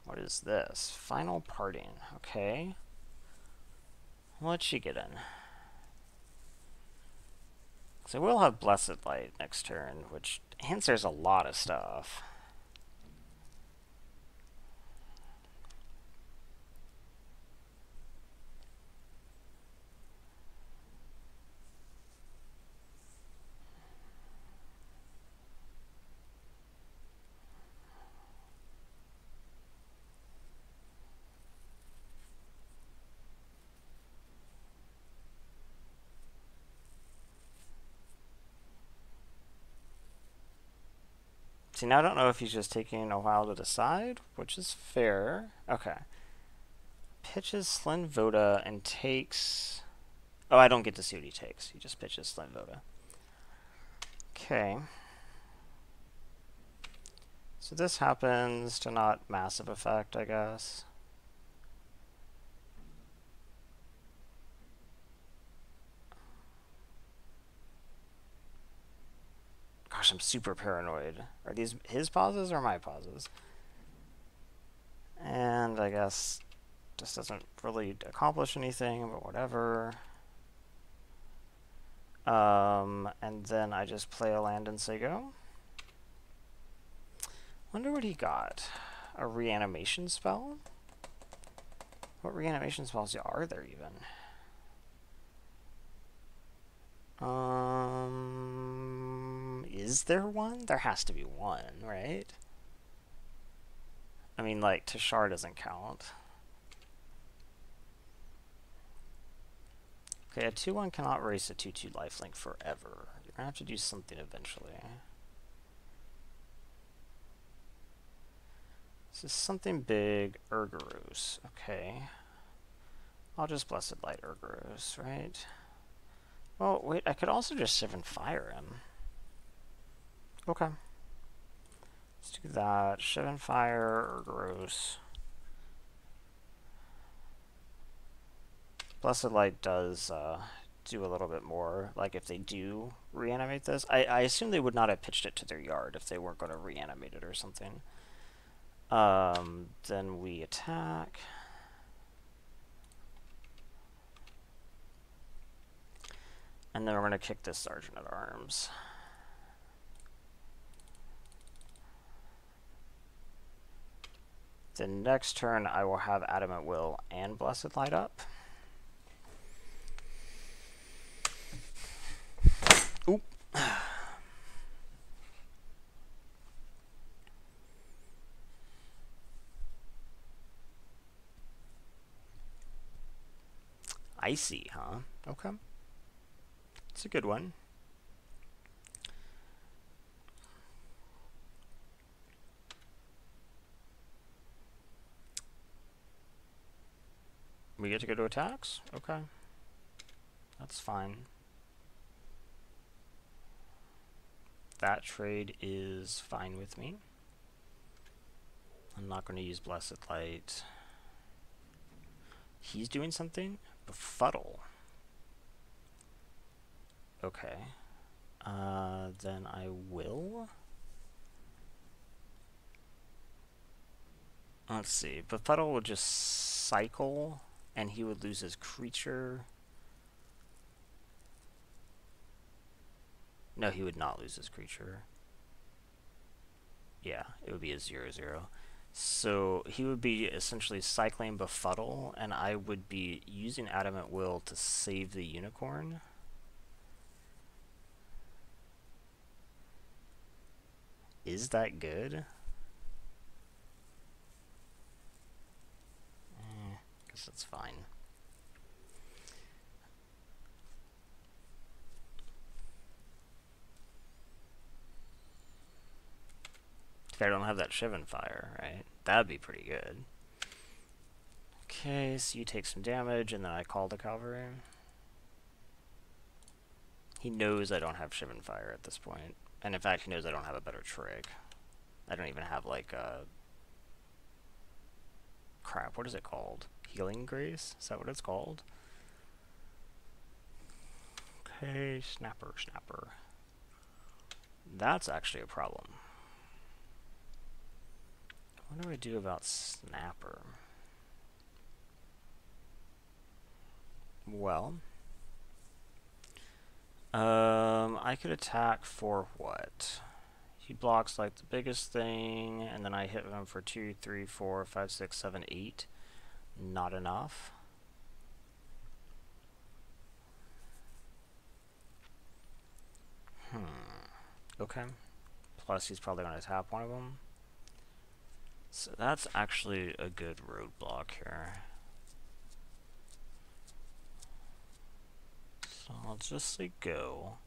What is this? Final Parting. Okay. What's she getting? So we'll have Blessed Light next turn, which answers a lot of stuff. See, now I don't know if he's just taking a while to decide, which is fair. Okay. Pitches Slin Voda and takes... Oh, I don't get to see what he takes. He just pitches Slin Voda. Okay. So this happens to not massive effect, I guess. Gosh, I'm super paranoid. Are these his pauses or my pauses? And I guess this doesn't really accomplish anything, but whatever. And then I just play a land and say go. Wonder what he got. A reanimation spell? What reanimation spells are there even? Is there one? There has to be one, right? I mean, like, Tashar doesn't count. Okay, a 2/1 cannot race a 2/2 lifelink forever. You're gonna have to do something eventually. This is something big. Urgarus. Okay. I'll just Blessed Light Urgarus, right? Well, wait, I could also just 7-fire him. Okay. Let's do that. 7-fire, Urgarus. Blessed Light does do a little bit more. Like, if they do reanimate this, I assume they would not have pitched it to their yard if they weren't going to reanimate it or something. Then we attack. And then we're going to kick this Sergeant at Arms. The next turn, I will have Adamant Will and Blessed Light up. Oop. Icy, huh? Okay. It's a good one. We get to go to attacks? Okay. That's fine. That trade is fine with me. I'm not going to use Blessed Light. He's doing something? Befuddle. Okay. then I will. Let's see. Befuddle would just cycle, and he would lose his creature. No, he would not lose his creature. Yeah, it would be a 0/0. So he would be essentially cycling Befuddle, and I would be using Adamant Will to save the unicorn. Is that good? Guess that's fine. If I don't have that Shivan Fire, right? That'd be pretty good. Okay, so you take some damage, and then I call the cavalry. He knows I don't have Shivan Fire at this point. And in fact, he knows I don't have a better trick. I don't even have, like, crap, what is it called? Healing Grace? Is that what it's called? Okay, Snapper. That's actually a problem. What do I do about Snapper? Well, I could attack for what? He blocks like the biggest thing, and then I hit him for 2, 3, 4, 5, 6, 7, 8. Not enough. Okay. Plus, he's probably going to tap one of them. So that's actually a good roadblock here. So I'll just say go.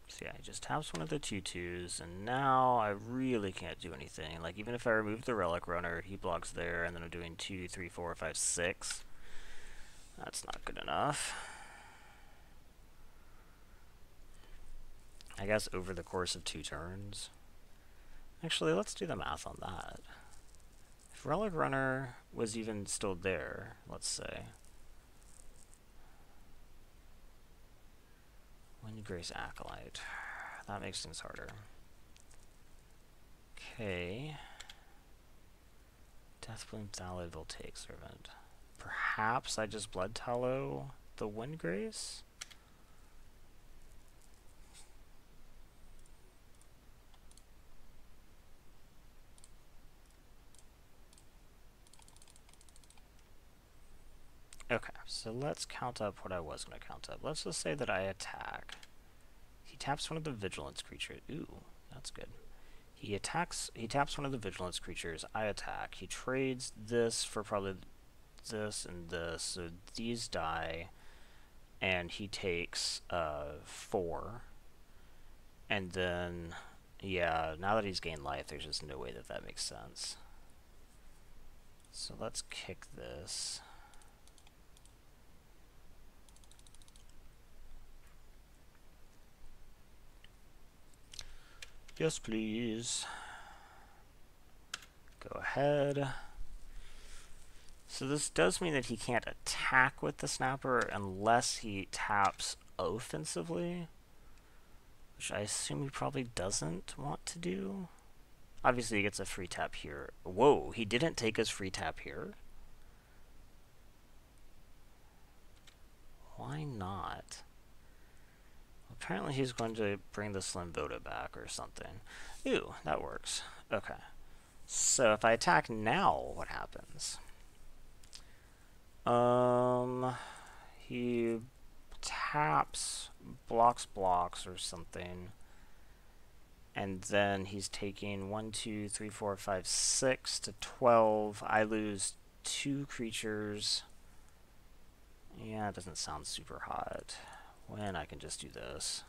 So yeah, he just taps one of the 2/2s, and now I really can't do anything. Like, even if I remove the Relic Runner, he blocks there, and then I'm doing 2, 3, 4, 5, 6. That's not good enough. I guess over the course of 2 turns. Actually, let's do the math on that. If Relic Runner was even still there, let's say. Windgrace Acolyte. That makes things harder. Okay. Deathbloom Thallid Voltaic Servant. Perhaps I just Blood Tallow the Windgrace? Okay, so let's count up what I was going to count up. Let's just say that I attack. He taps one of the Vigilance creatures. Ooh, that's good. He taps one of the Vigilance creatures. I attack. He trades this for probably this and this. So these die, and he takes 4. And then, yeah, now that he's gained life, there's just no way that that makes sense. So let's kick this. Yes, please. Go ahead. So this does mean that he can't attack with the Snapper unless he taps offensively, which I assume he probably doesn't want to do. Obviously, he gets a free tap here. Whoa, he didn't take his free tap here? Why not? Apparently he's going to bring the Slim Voda back or something. Ooh, that works. Okay. So if I attack now, what happens? He taps, blocks or something. And then he's taking 1, 2, 3, 4, 5, 6 to 12. I lose 2 creatures. Yeah, it doesn't sound super hot. When I can just do this.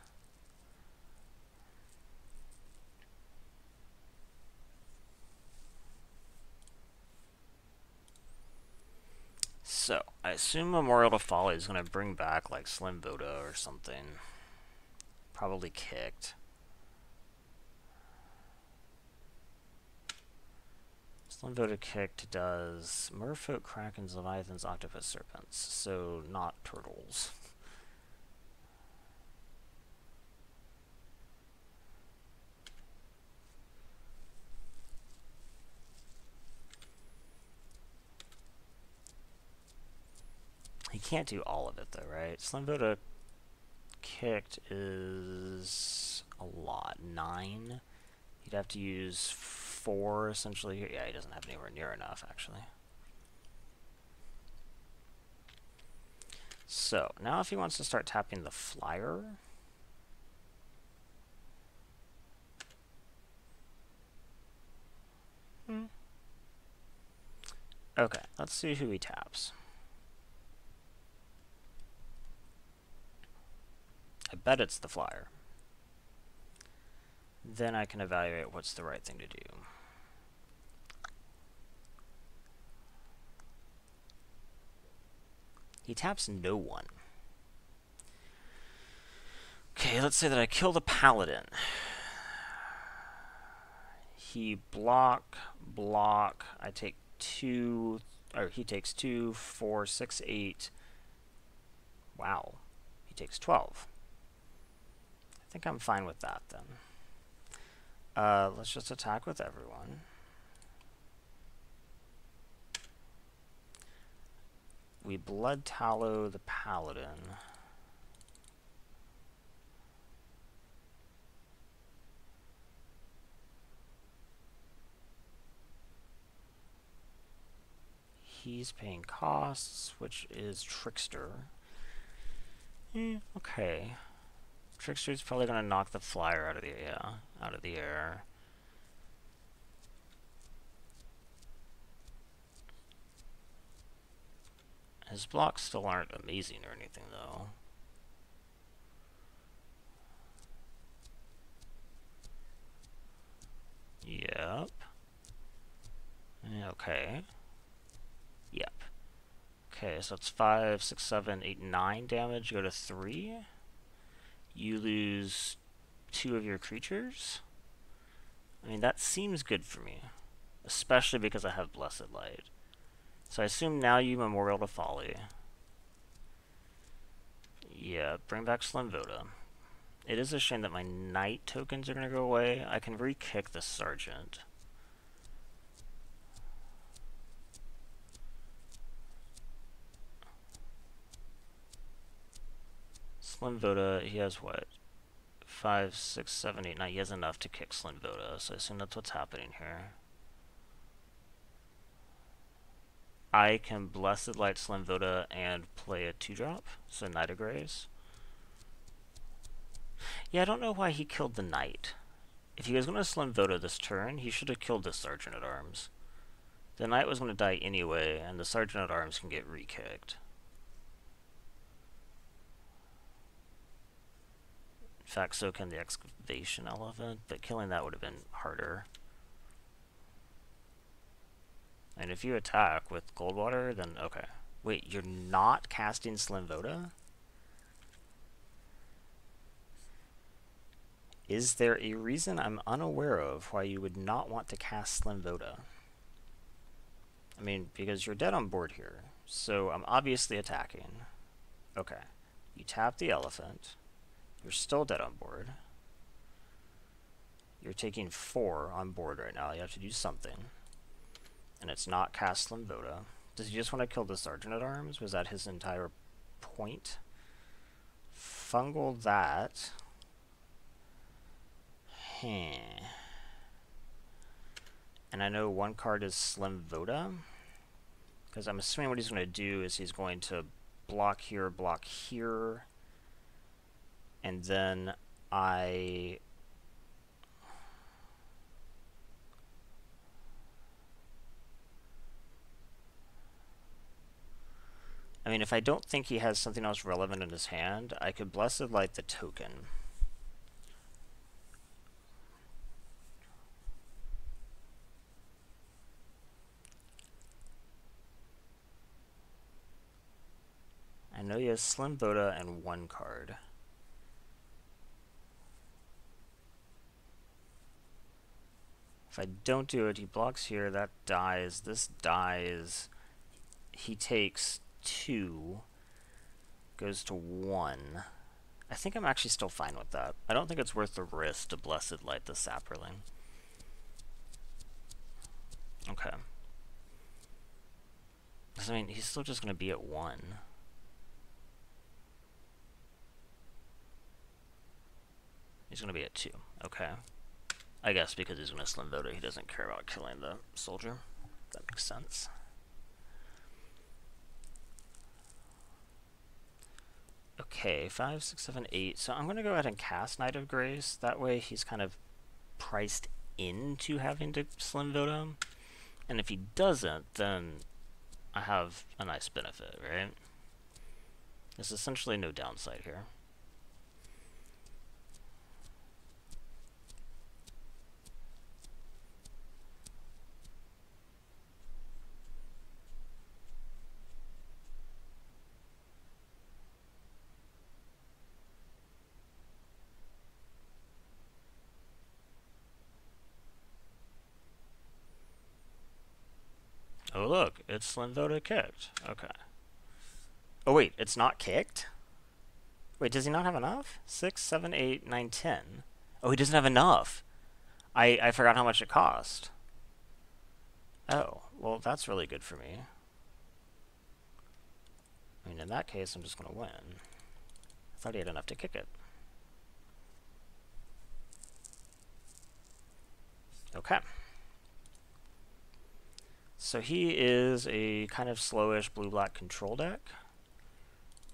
So, I assume Memorial to Folly is going to bring back like Slim Voda or something. Probably kicked. Slimvoda Kicked does Merfolk, Krakens, Leviathans, Octopus, Serpents, so not turtles. He can't do all of it though, right? Slimvoda Kicked is a lot. 9. He'd have to use 4 essentially here. Yeah, he doesn't have anywhere near enough actually. So now if he wants to start tapping the flyer, okay, let's see who he taps. I bet it's the flyer. Then I can evaluate what's the right thing to do. He taps no one. Okay, let's say that I kill the paladin. He block, I take 2, or he takes 2, 4, 6, 8. Wow. He takes 12. I think I'm fine with that then. Let's just attack with everyone. We blood tallow the paladin. He's paying costs, which is Trickster. Okay. Trickster's probably gonna knock the flyer out of the air. His blocks still aren't amazing or anything though. Yep. Okay. Yep. Okay, so it's 5, 6, 7, 8, 9 damage. Go to 3. You lose 2 of your creatures. I mean, that seems good for me. Especially because I have Blessed Light. So I assume now you Memorial to Folly. Yeah, bring back Slimvoda. It is a shame that my Knight tokens are going to go away. I can re-kick the Sergeant. Slimvoda, he has what? 5, 6, 7, 8, 9. He has enough to kick Slimvoda, so I assume that's what's happening here. I can Blessed Light Slimvoda and play a 2-drop, so Knight of Grays. Yeah, I don't know why he killed the Knight. If he was going to Slimvoda this turn, he should have killed the Sergeant at Arms. The Knight was going to die anyway, and the Sergeant at Arms can get re-kicked. In fact, so can the Excavation Elephant, but killing that would have been harder. And if you attack with Goldwater, then okay. Wait, you're not casting Slimvoda? Is there a reason I'm unaware of why you would not want to cast Slimvoda? I mean, because you're dead on board here, so I'm obviously attacking. Okay. You tap the elephant. You're still dead on board. You're taking 4 on board right now. You have to do something. And it's not cast Slimvoda. Does he just want to kill the Sergeant at Arms? Was that his entire point? Fungal that. And I know one card is Slimvoda. Because I'm assuming what he's going to do is he's going to block here, and then I mean, if I don't think he has something else relevant in his hand, I could Blessed Light the token. I know he has Slimvoda and 1 card. If I don't do it, he blocks here, that dies, this dies, he takes 2, goes to 1. I think I'm actually still fine with that. I don't think it's worth the risk to Blessed Light the Saproling. Okay. I mean, he's still just going to be at 1. He's going to be at 2. Okay. I guess because he's going to Slim Vote it, he doesn't care about killing the soldier. That makes sense. Okay, 5, 6, 7, 8. So I'm going to go ahead and cast Knight of Grace. That way he's kind of priced into having to Slim Vote him. And if he doesn't, then I have a nice benefit, right? There's essentially no downside here. Oh look, it's Slim Voda kicked. Okay. Oh wait, it's not kicked? Wait, does he not have enough? 6, 7, 8, 9, 10. Oh, he doesn't have enough. I forgot how much it cost. Oh, well that's really good for me. I mean, in that case, I'm just going to win. I thought he had enough to kick it. Okay. So he is a kind of slowish blue-black control deck.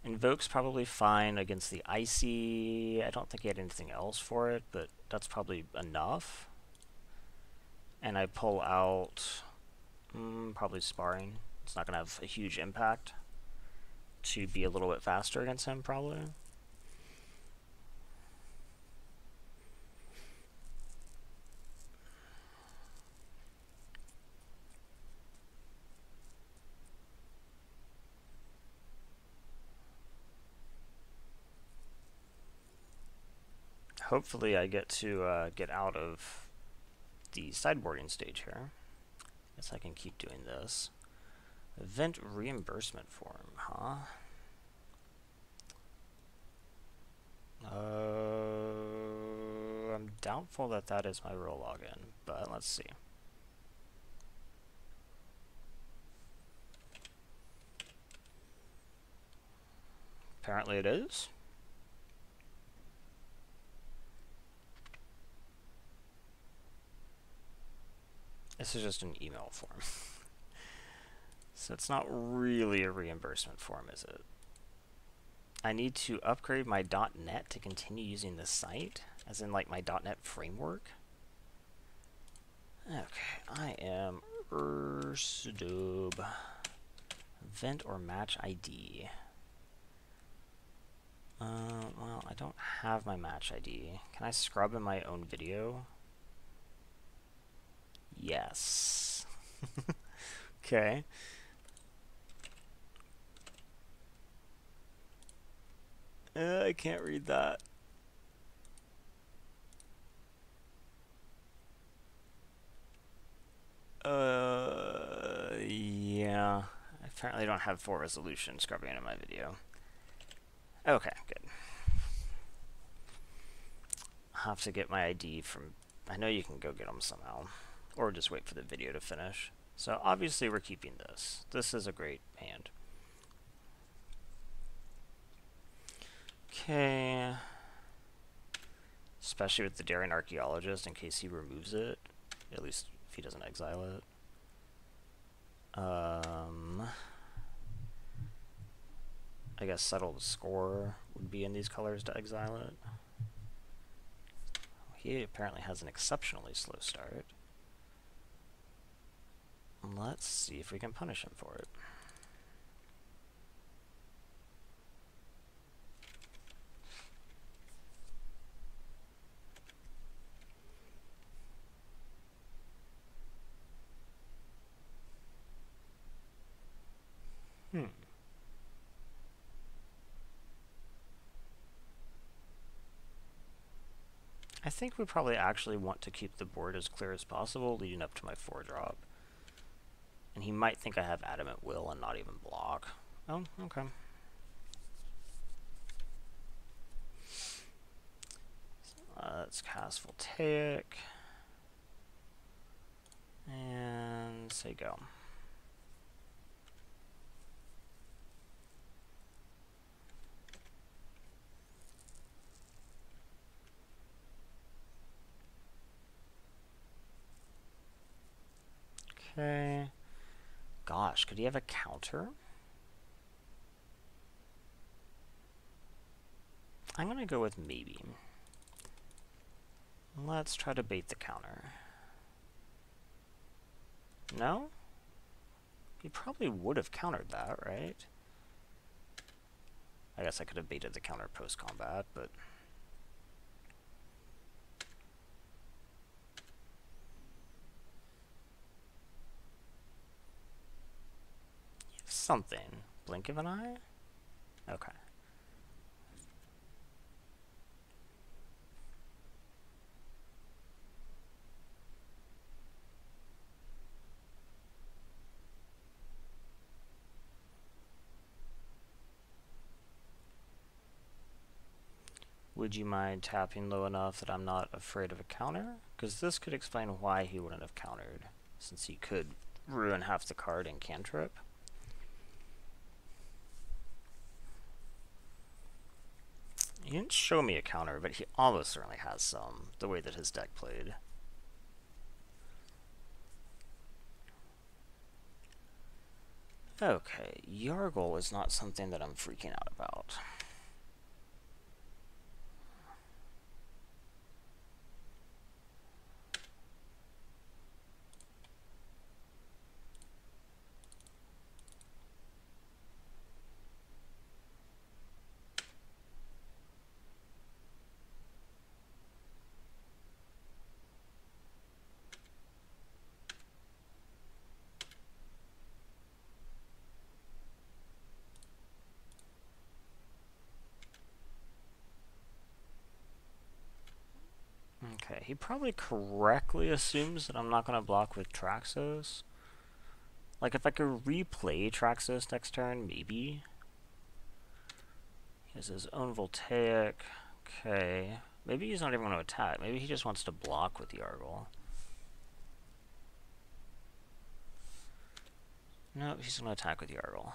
Invoke's probably fine against the Icy. I don't think he had anything else for it, but that's probably enough. And I pull out probably Sparring. It's not going to have a huge impact to be a little bit faster against him, probably. Hopefully I get to get out of the sideboarding stage here. Guess I can keep doing this. Event reimbursement form, huh? I'm doubtful that that is my real login, but let's see. Apparently it is. This is just an email form. So it's not really a reimbursement form, is it? I need to upgrade my .NET to continue using the site, as in like my .NET framework. Okay, I am Ursidub. Event or match ID. Well, I don't have my match ID. Can I scrub in my own video? Yes. Okay. I can't read that. Yeah. Apparently I don't have full resolution scrubbing in my video. Okay, good. I'll have to get my ID from... I know you can go get them somehow. Or just wait for the video to finish. So obviously we're keeping this. This is a great hand. Okay. Especially with the Daring Archaeologist in case he removes it. At least if he doesn't exile it. I guess Settle the Score would be in these colors to exile it. He apparently has an exceptionally slow start. Let's see if we can punish him for it. I think we probably actually want to keep the board as clear as possible leading up to my 4-drop. And he might think I have Adamant Will and not even block. Oh, okay. Let's cast Voltaic. And say go. Okay. Gosh, could he have a counter? I'm gonna go with maybe. Let's try to bait the counter. No? He probably would have countered that, right? I guess I could have baited the counter post-combat, but... something. Blink of an eye? Okay. Would you mind tapping low enough that I'm not afraid of a counter? Because this could explain why he wouldn't have countered, since he could ruin half the card in cantrip. He didn't show me a counter, but he almost certainly has some, the way that his deck played. Okay, Yargle is not something that I'm freaking out about. Okay, he probably correctly assumes that I'm not going to block with Traxos. Like, if I could replay Traxos next turn, maybe. He has his own Voltaic. Okay. Maybe he's not even going to attack. Maybe he just wants to block with Yargle. No, he's going to attack with Yargle.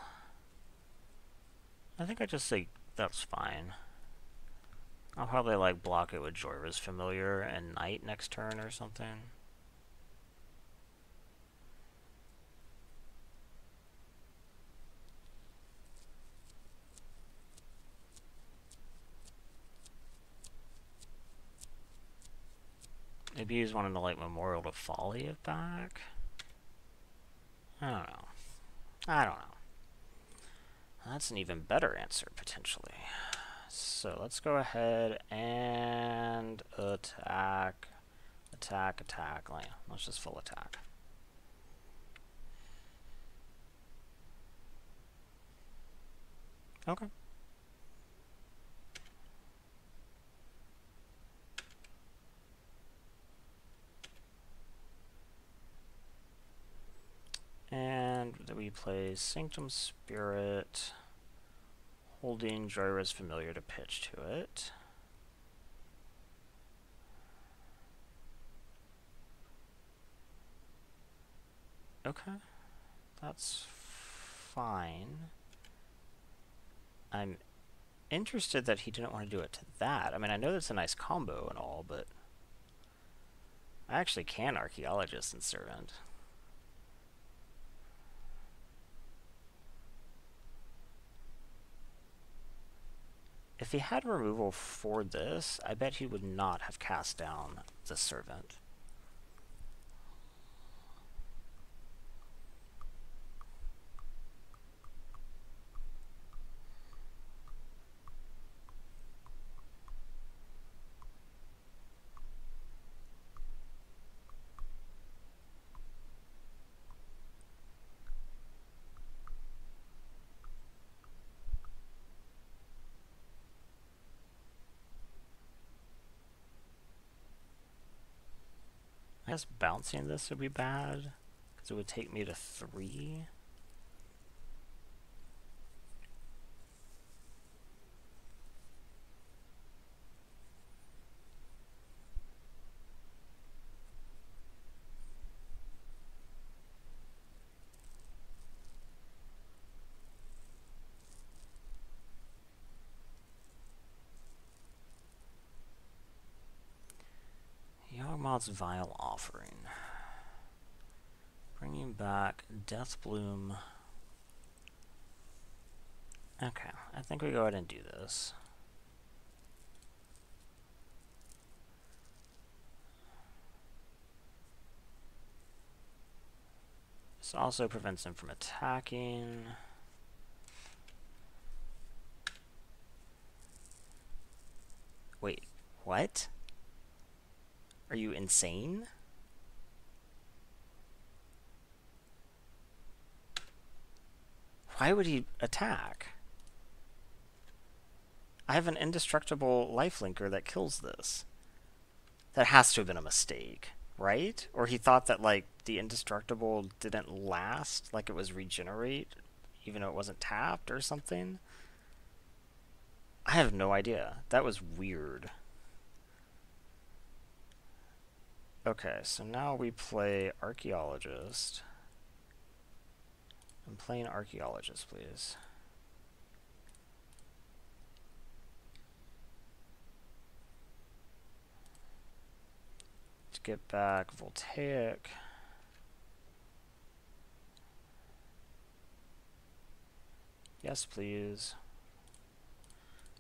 I think I just say that's fine. I'll probably like block it with Jorva's Familiar and Knight next turn or something. Maybe he's wanting to like Memorial to Folly it back. I don't know. I don't know. That's an even better answer, potentially. So let's go ahead and attack. Attack, attack. Let's just full attack. Okay. And we play Sanctum Spirit, holding Jorva's Familiar to pitch to it. Okay, that's fine. I'm interested that he didn't want to do it to that. I mean, I know that's a nice combo and all, but I actually can Archaeologist and Servant. If he had removal for this, I bet he would not have cast down the Servant. guess bouncing this would be bad, because it would take me to 3. Yawgmoth's Vile Offering. Bringing back Deathbloom. Okay, I think we go ahead and do this. This also prevents him from attacking. Wait, what? Are you insane? Why would he attack? I have an indestructible lifelinker that kills this. That has to have been a mistake, right? Or he thought that, like, the indestructible didn't last, like it was regenerate, even though it wasn't tapped or something. I have no idea. That was weird. Okay, so now we play Archaeologist. I'm playing Archaeologist, please. To get back Voltaic. Yes, please.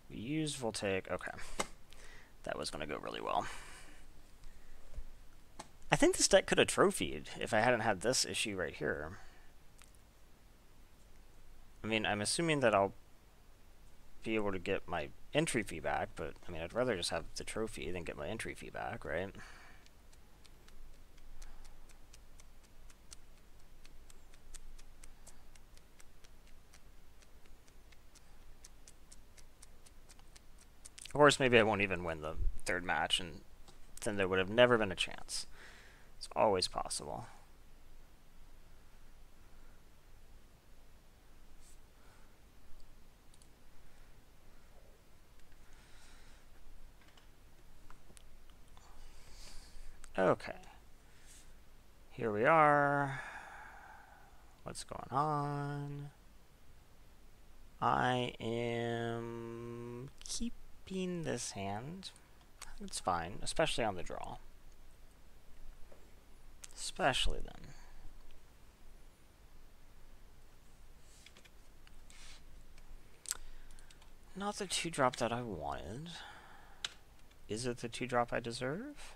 We used Voltaic. Okay. That was going to go really well. I think this deck could have trophied if I hadn't had this issue right here. I mean, I'm assuming that I'll be able to get my entry fee back, but I mean, I'd rather just have the trophy than get my entry fee back, right? Of course, maybe I won't even win the 3rd match, and then there would have never been a chance. It's always possible. Okay. Here we are. What's going on? I am keeping this hand. It's fine, especially on the draw. Especially then. Not the 2-drop that I wanted. Is it the 2-drop I deserve?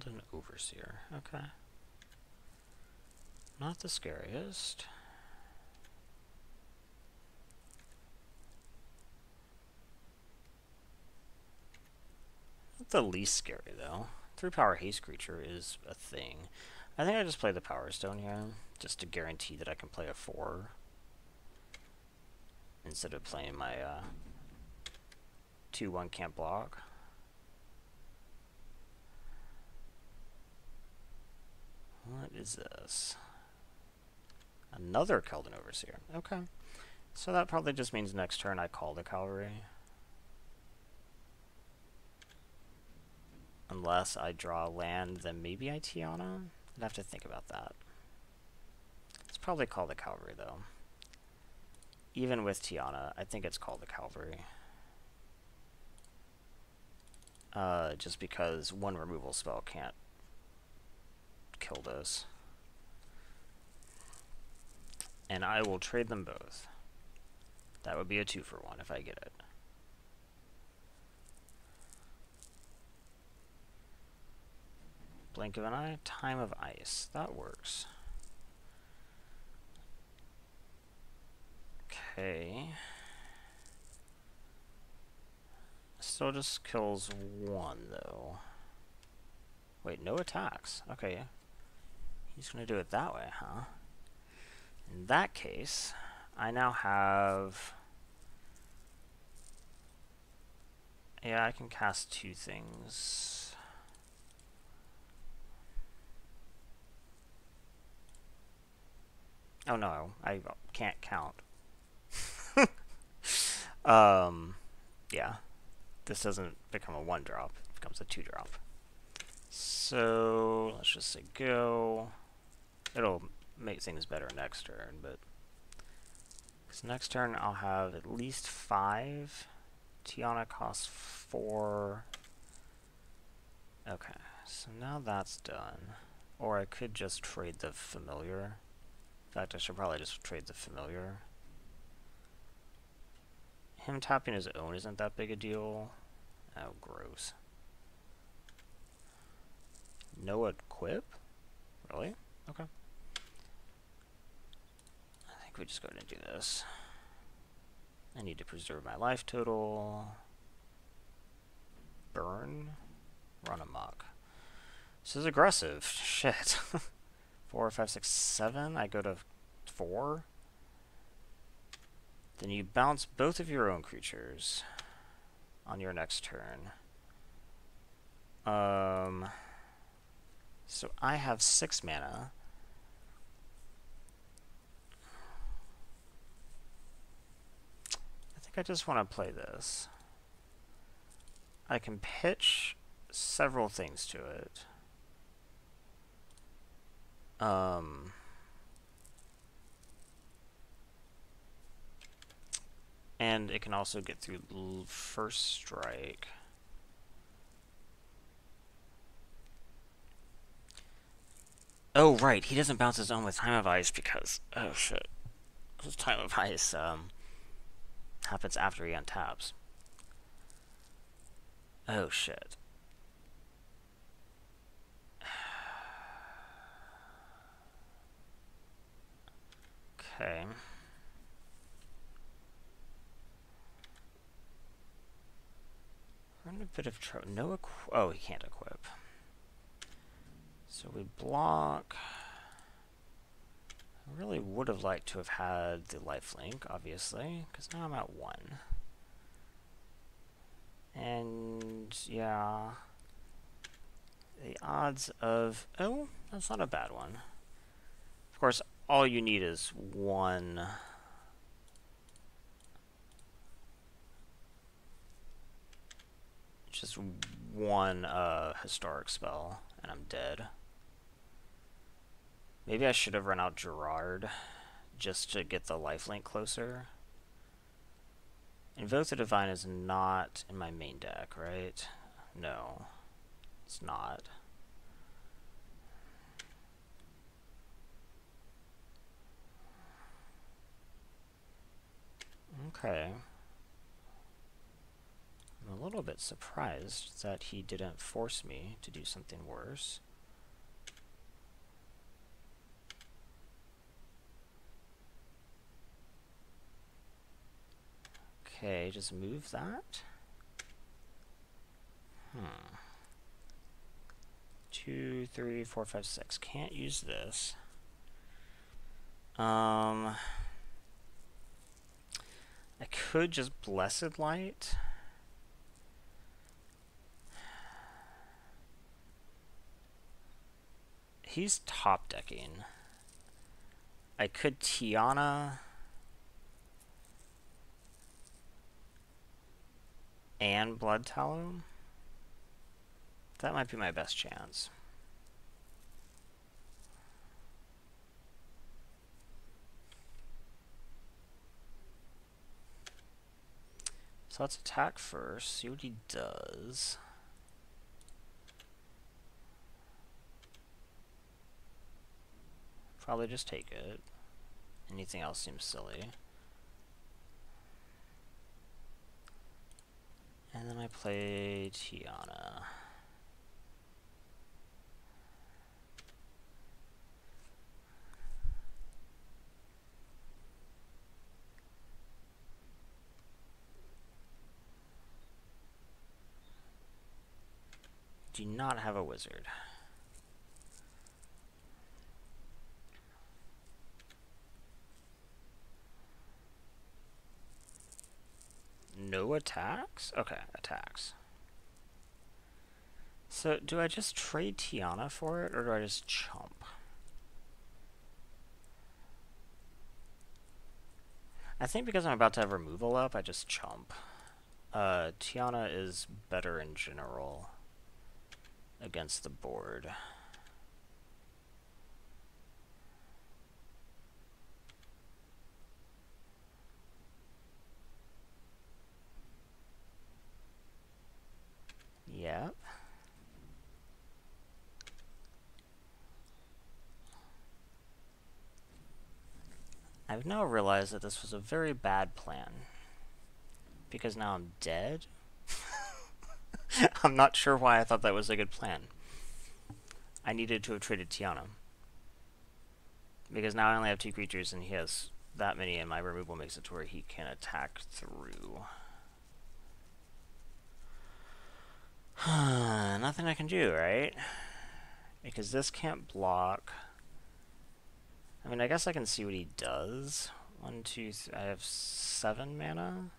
An Overseer. Okay. Not the scariest. Not the least scary, though. 3-power haste creature is a thing. I think I just play the Power Stone here, just to guarantee that I can play a 4. Instead of playing my 2-1 can't block. What is this? Another Keldon Overseer. Okay. So that probably just means next turn I call the Cavalry. Unless I draw land, then maybe I Tiana? I'd have to think about that. It's probably call the Cavalry, though. Even with Tiana, I think it's call the Cavalry. Just because one removal spell can't kill this. And I will trade them both. That would be a 2-for-1 if I get it. Blink of an eye, Time of Ice. That works. Okay. Still just kills one, though. Wait, no attacks. Okay. He's gonna do it that way, huh? In that case, I now have... Yeah, I can cast two things. Oh no, I can't count. Yeah. This doesn't become a 1-drop, it becomes a 2-drop. So, let's just say go. It'll make things better next turn, but... Because next turn I'll have at least 5. Tiana costs 4. Okay, so now that's done. Or I could just trade the familiar. In fact, I should probably just trade the familiar. Him tapping his own isn't that big a deal. Oh, gross. No equip? Really? Okay. I think we just go ahead and do this. I need to preserve my life total. Burn. Run amok. This is aggressive. Shit. 4, 5, 6, 7. I go to 4. Then you bounce both of your own creatures on your next turn. So I have 6 mana. I think I just want to play this. I can pitch several things to it. And it can also get through first strike. Oh, right, he doesn't bounce his own with Time of Ice because... Oh, shit. This Time of Ice, happens after he untaps. Oh, shit. Okay. We're in a bit of trouble. No oh, he can't equip. So we block. I really would have liked to have had the lifelink, obviously, because now I'm at 1. And, yeah. The odds of... Oh, that's not a bad one. Of course, all you need is 1... Just 1 historic spell, and I'm dead. Maybe I should have run out Gerard, just to get the lifelink closer. Invoke the Divine is not in my main deck, right? No, it's not. Okay. I'm a little bit surprised that he didn't force me to do something worse. Okay, just move that. 2, 3, 4, 5, 6. Can't use this. I could just Blessed Light. He's top decking. I could Tiana and Blood Tallow. That might be my best chance. So let's attack first, see what he does. Probably just take it. Anything else seems silly. And then I play Tiana. do not have a wizard. No attacks? Okay, attacks. So, do I just trade Tiana for it, or do I just chump? I think because I'm about to have removal up, I just chump. Tiana is better in general against the board. Yep. I've now realized that this was a very bad plan. Because now I'm dead? I'm not sure why I thought that was a good plan. I needed to have traded Tiana. Because now I only have 2 creatures and he has that many, and my removal makes it to where he can attack through. Nothing I can do, right? Because this can't block. I mean, I guess I can see what he does. 1, 2, 3. I have 7 mana.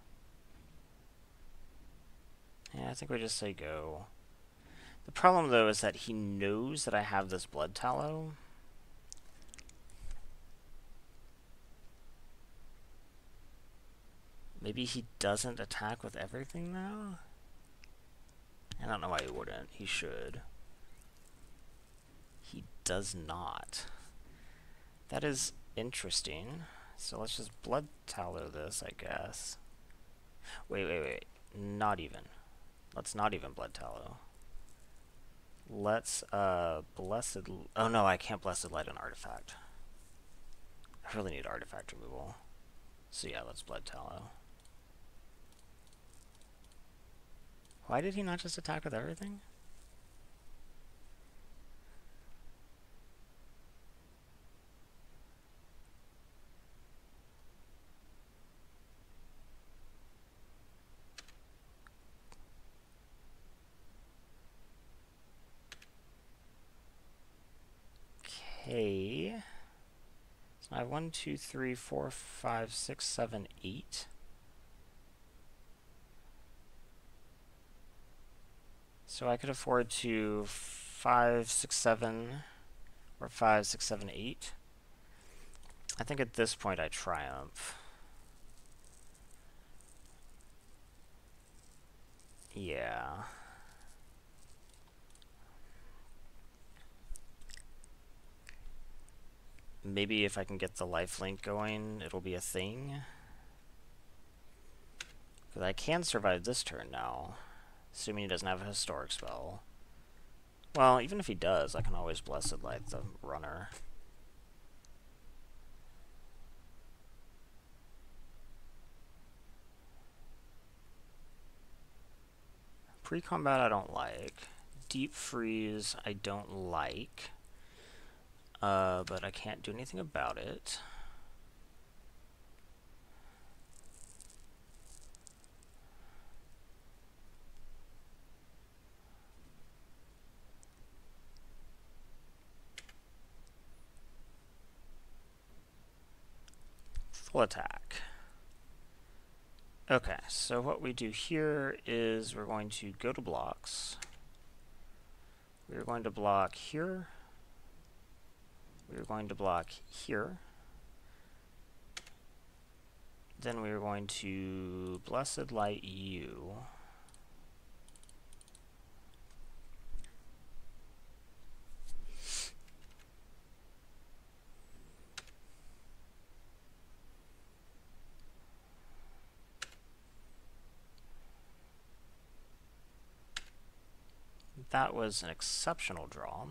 Yeah, I think we just say go. The problem, though, is that he knows that I have this Blood Tallow. Maybe he doesn't attack with everything now? I don't know why he wouldn't. He should. He does not. That is interesting. So let's just Blood Tallow this, I guess. Wait. Not even. Let's not even Blood Tallow. Let's, Blessed... Oh no, I can't Blessed Light an artifact. I really need artifact removal. So yeah, let's Blood Tallow. Why did he not just attack with everything? Okay. So I have 1, 2, 3, 4, 5, 6, 7, 8. So I could afford to 5, 6, 7, or 5, 6, 7, 8. I think at this point I triumph. Yeah. Maybe if I can get the lifelink going, it'll be a thing. Because I can survive this turn now. Assuming he doesn't have a historic spell. Well, even if he does, I can always Blessed Light the runner. Pre-combat I don't like. Deep Freeze I don't like. But I can't do anything about it. Full attack. Okay, so what we do here is we're going to go to blocks. We're going to block here. We're going to block here. Then we're going to Blessed Light you. That was an exceptional draw.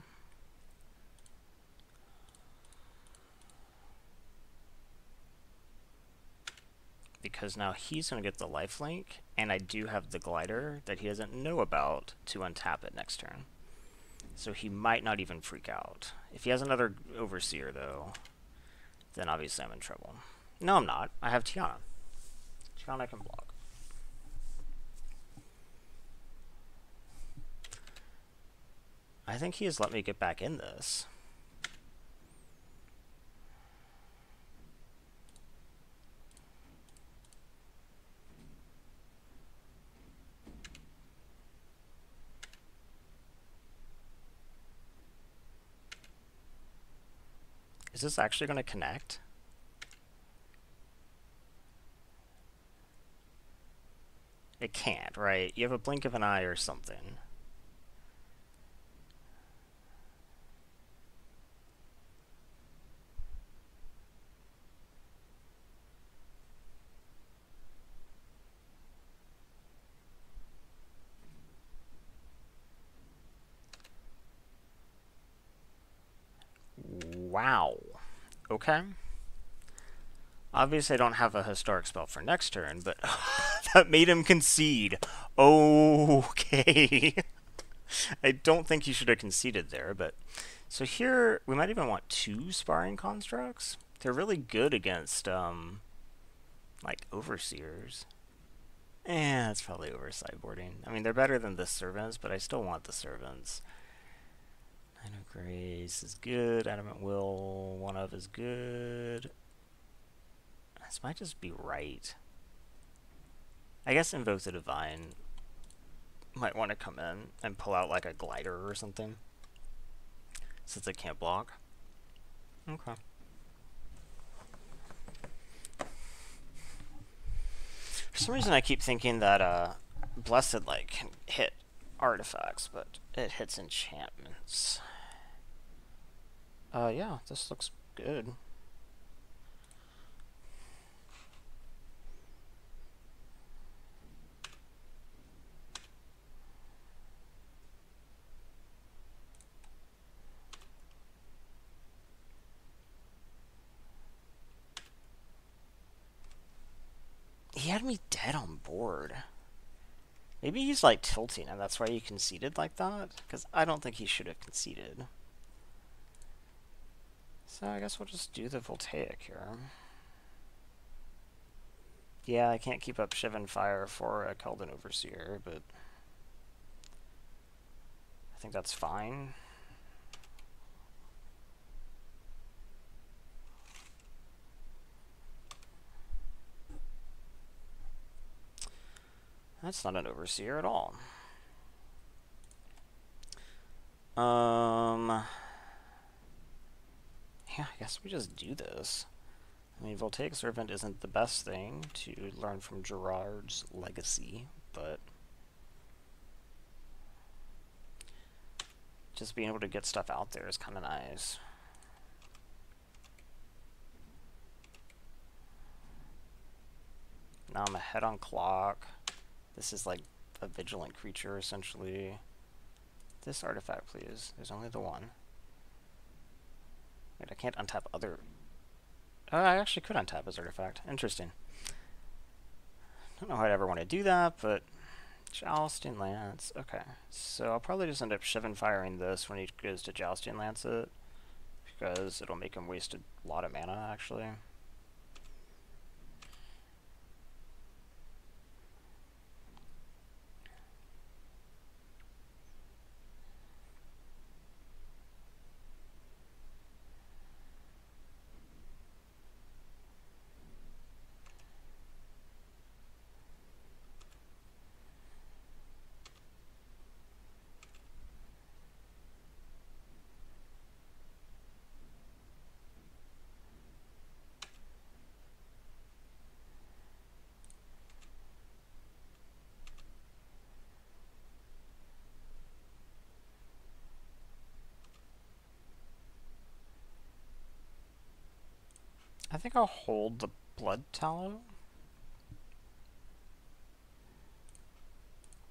Because now he's going to get the lifelink, and I do have the glider that he doesn't know about to untap it next turn. So he might not even freak out. If he has another Overseer, though, then obviously I'm in trouble. No, I'm not. I have Tiana. Tiana can block. I think he has let me get back in this. Is this actually going to connect? It can't, right? You have a blink of an eye or something. Wow. Okay. Obviously, I don't have a historic spell for next turn, but that made him concede. Okay. I don't think he should have conceded there, but... So here, we might even want 2 Sparring Constructs. They're really good against, like, Overseers. It's probably over sideboarding. I mean, they're better than the Servants, but I still want the Servants. Nine of Grace is good. Adamant Will, 1 of is good. This might just be right. I guess Invoke the Divine might want to come in and pull out like a glider or something, since it can't block. Okay. For some reason I keep thinking that Blessed Light can hit artifacts, but it hits enchantments. Yeah, this looks good. He had me dead on board. Maybe he's like tilting and that's why he conceded like that, because I don't think he should have conceded. So I guess we'll just do the Voltaic here. Yeah, I can't keep up Shivan Fire for a Keldon Overseer, but I think that's fine. That's not an Overseer at all. Yeah, I guess we just do this. I mean, Voltaic Servant isn't the best thing to learn from Gerard's legacy, but just being able to get stuff out there is kind of nice. Now I'm ahead on clock. This is like a vigilant creature, essentially. This artifact, please. There's only the one. Wait, I can't untap other... Oh, I actually could untap his artifact. Interesting. Don't know how I'd ever want to do that, but... Jousting Lance. Okay. So I'll probably just end up Shivan Firing this when he goes to Jousting Lance it, because it'll make him waste a lot of mana, actually. I think I'll hold the Blood Tallow.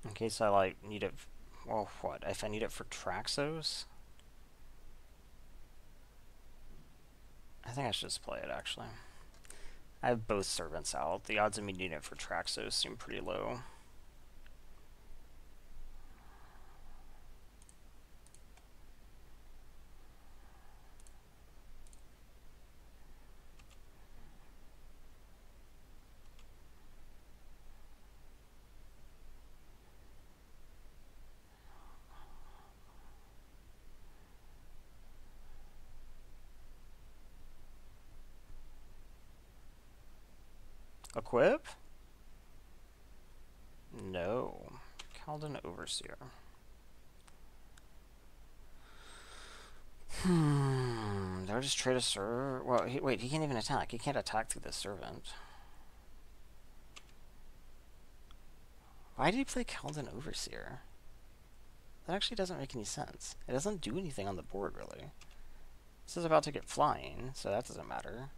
In case I, like, need it... Well, what? If I need it for Traxos? I think I should just play it, actually. I have both Servants out. The odds of me needing it for Traxos seem pretty low. Equip? No. Kaldan Overseer. Do I just trade a servant? Well, wait, he can't even attack. He can't attack through this servant. Why did he play Kaldan Overseer? That actually doesn't make any sense. It doesn't do anything on the board, really. This is about to get flying, so that doesn't matter.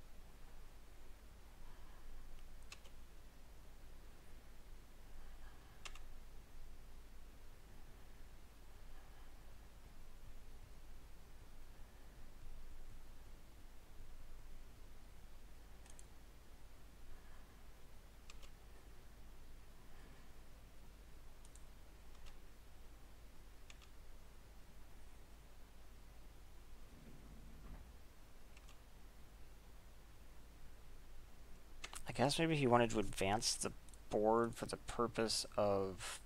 I guess maybe he wanted to advance the board for the purpose of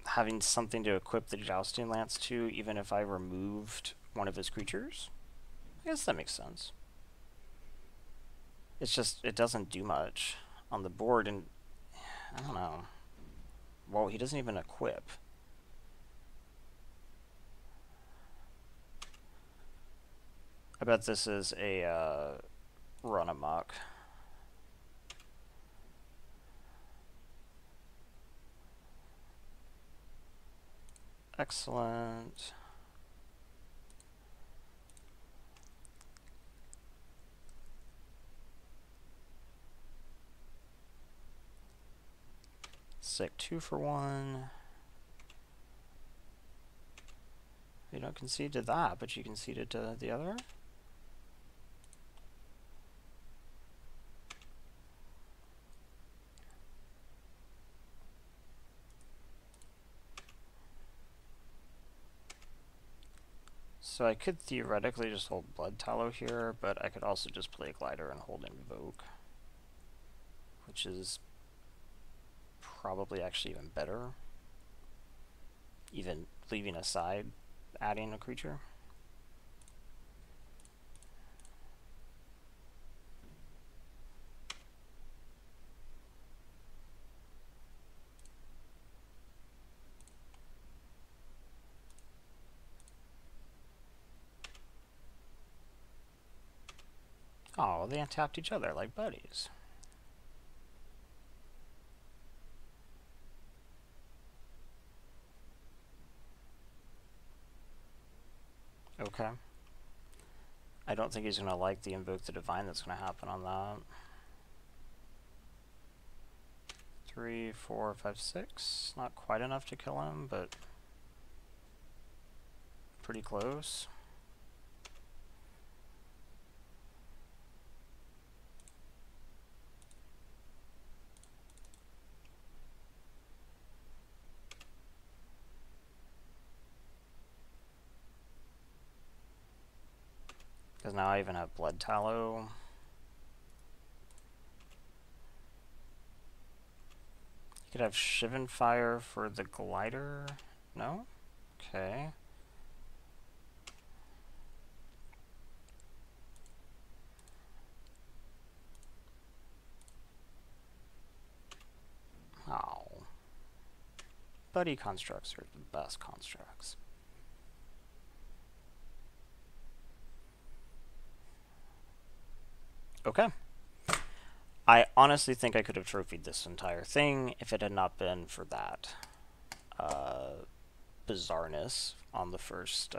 having something to equip the Jousting Lance to, even if I removed one of his creatures. I guess that makes sense. It's just, it doesn't do much on the board, and I don't know. Well, he doesn't even equip. I bet this is a run amok. Excellent. Sick 2 for 1. You don't concede to that, but you conceded to the other? So I could theoretically just hold Blood Tallow here, but I could also just play Glider and hold Invoke, which is probably actually even better, even leaving aside adding a creature. Oh, they untapped each other like buddies. Okay. I don't think he's going to like the Invoke the Divine that's going to happen on that. 3, 4, 5, 6. Not quite enough to kill him, but pretty close. Because now I even have Blood Tallow. You could have Shivan Fire for the Glider. No? Okay. Oh. Buddy constructs are the best constructs. Okay. I honestly think I could have trophied this entire thing if it had not been for that bizarreness on the first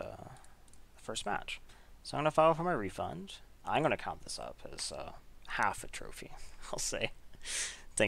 match. So I'm going to file for my refund. I'm going to count this up as half a trophy, I'll say.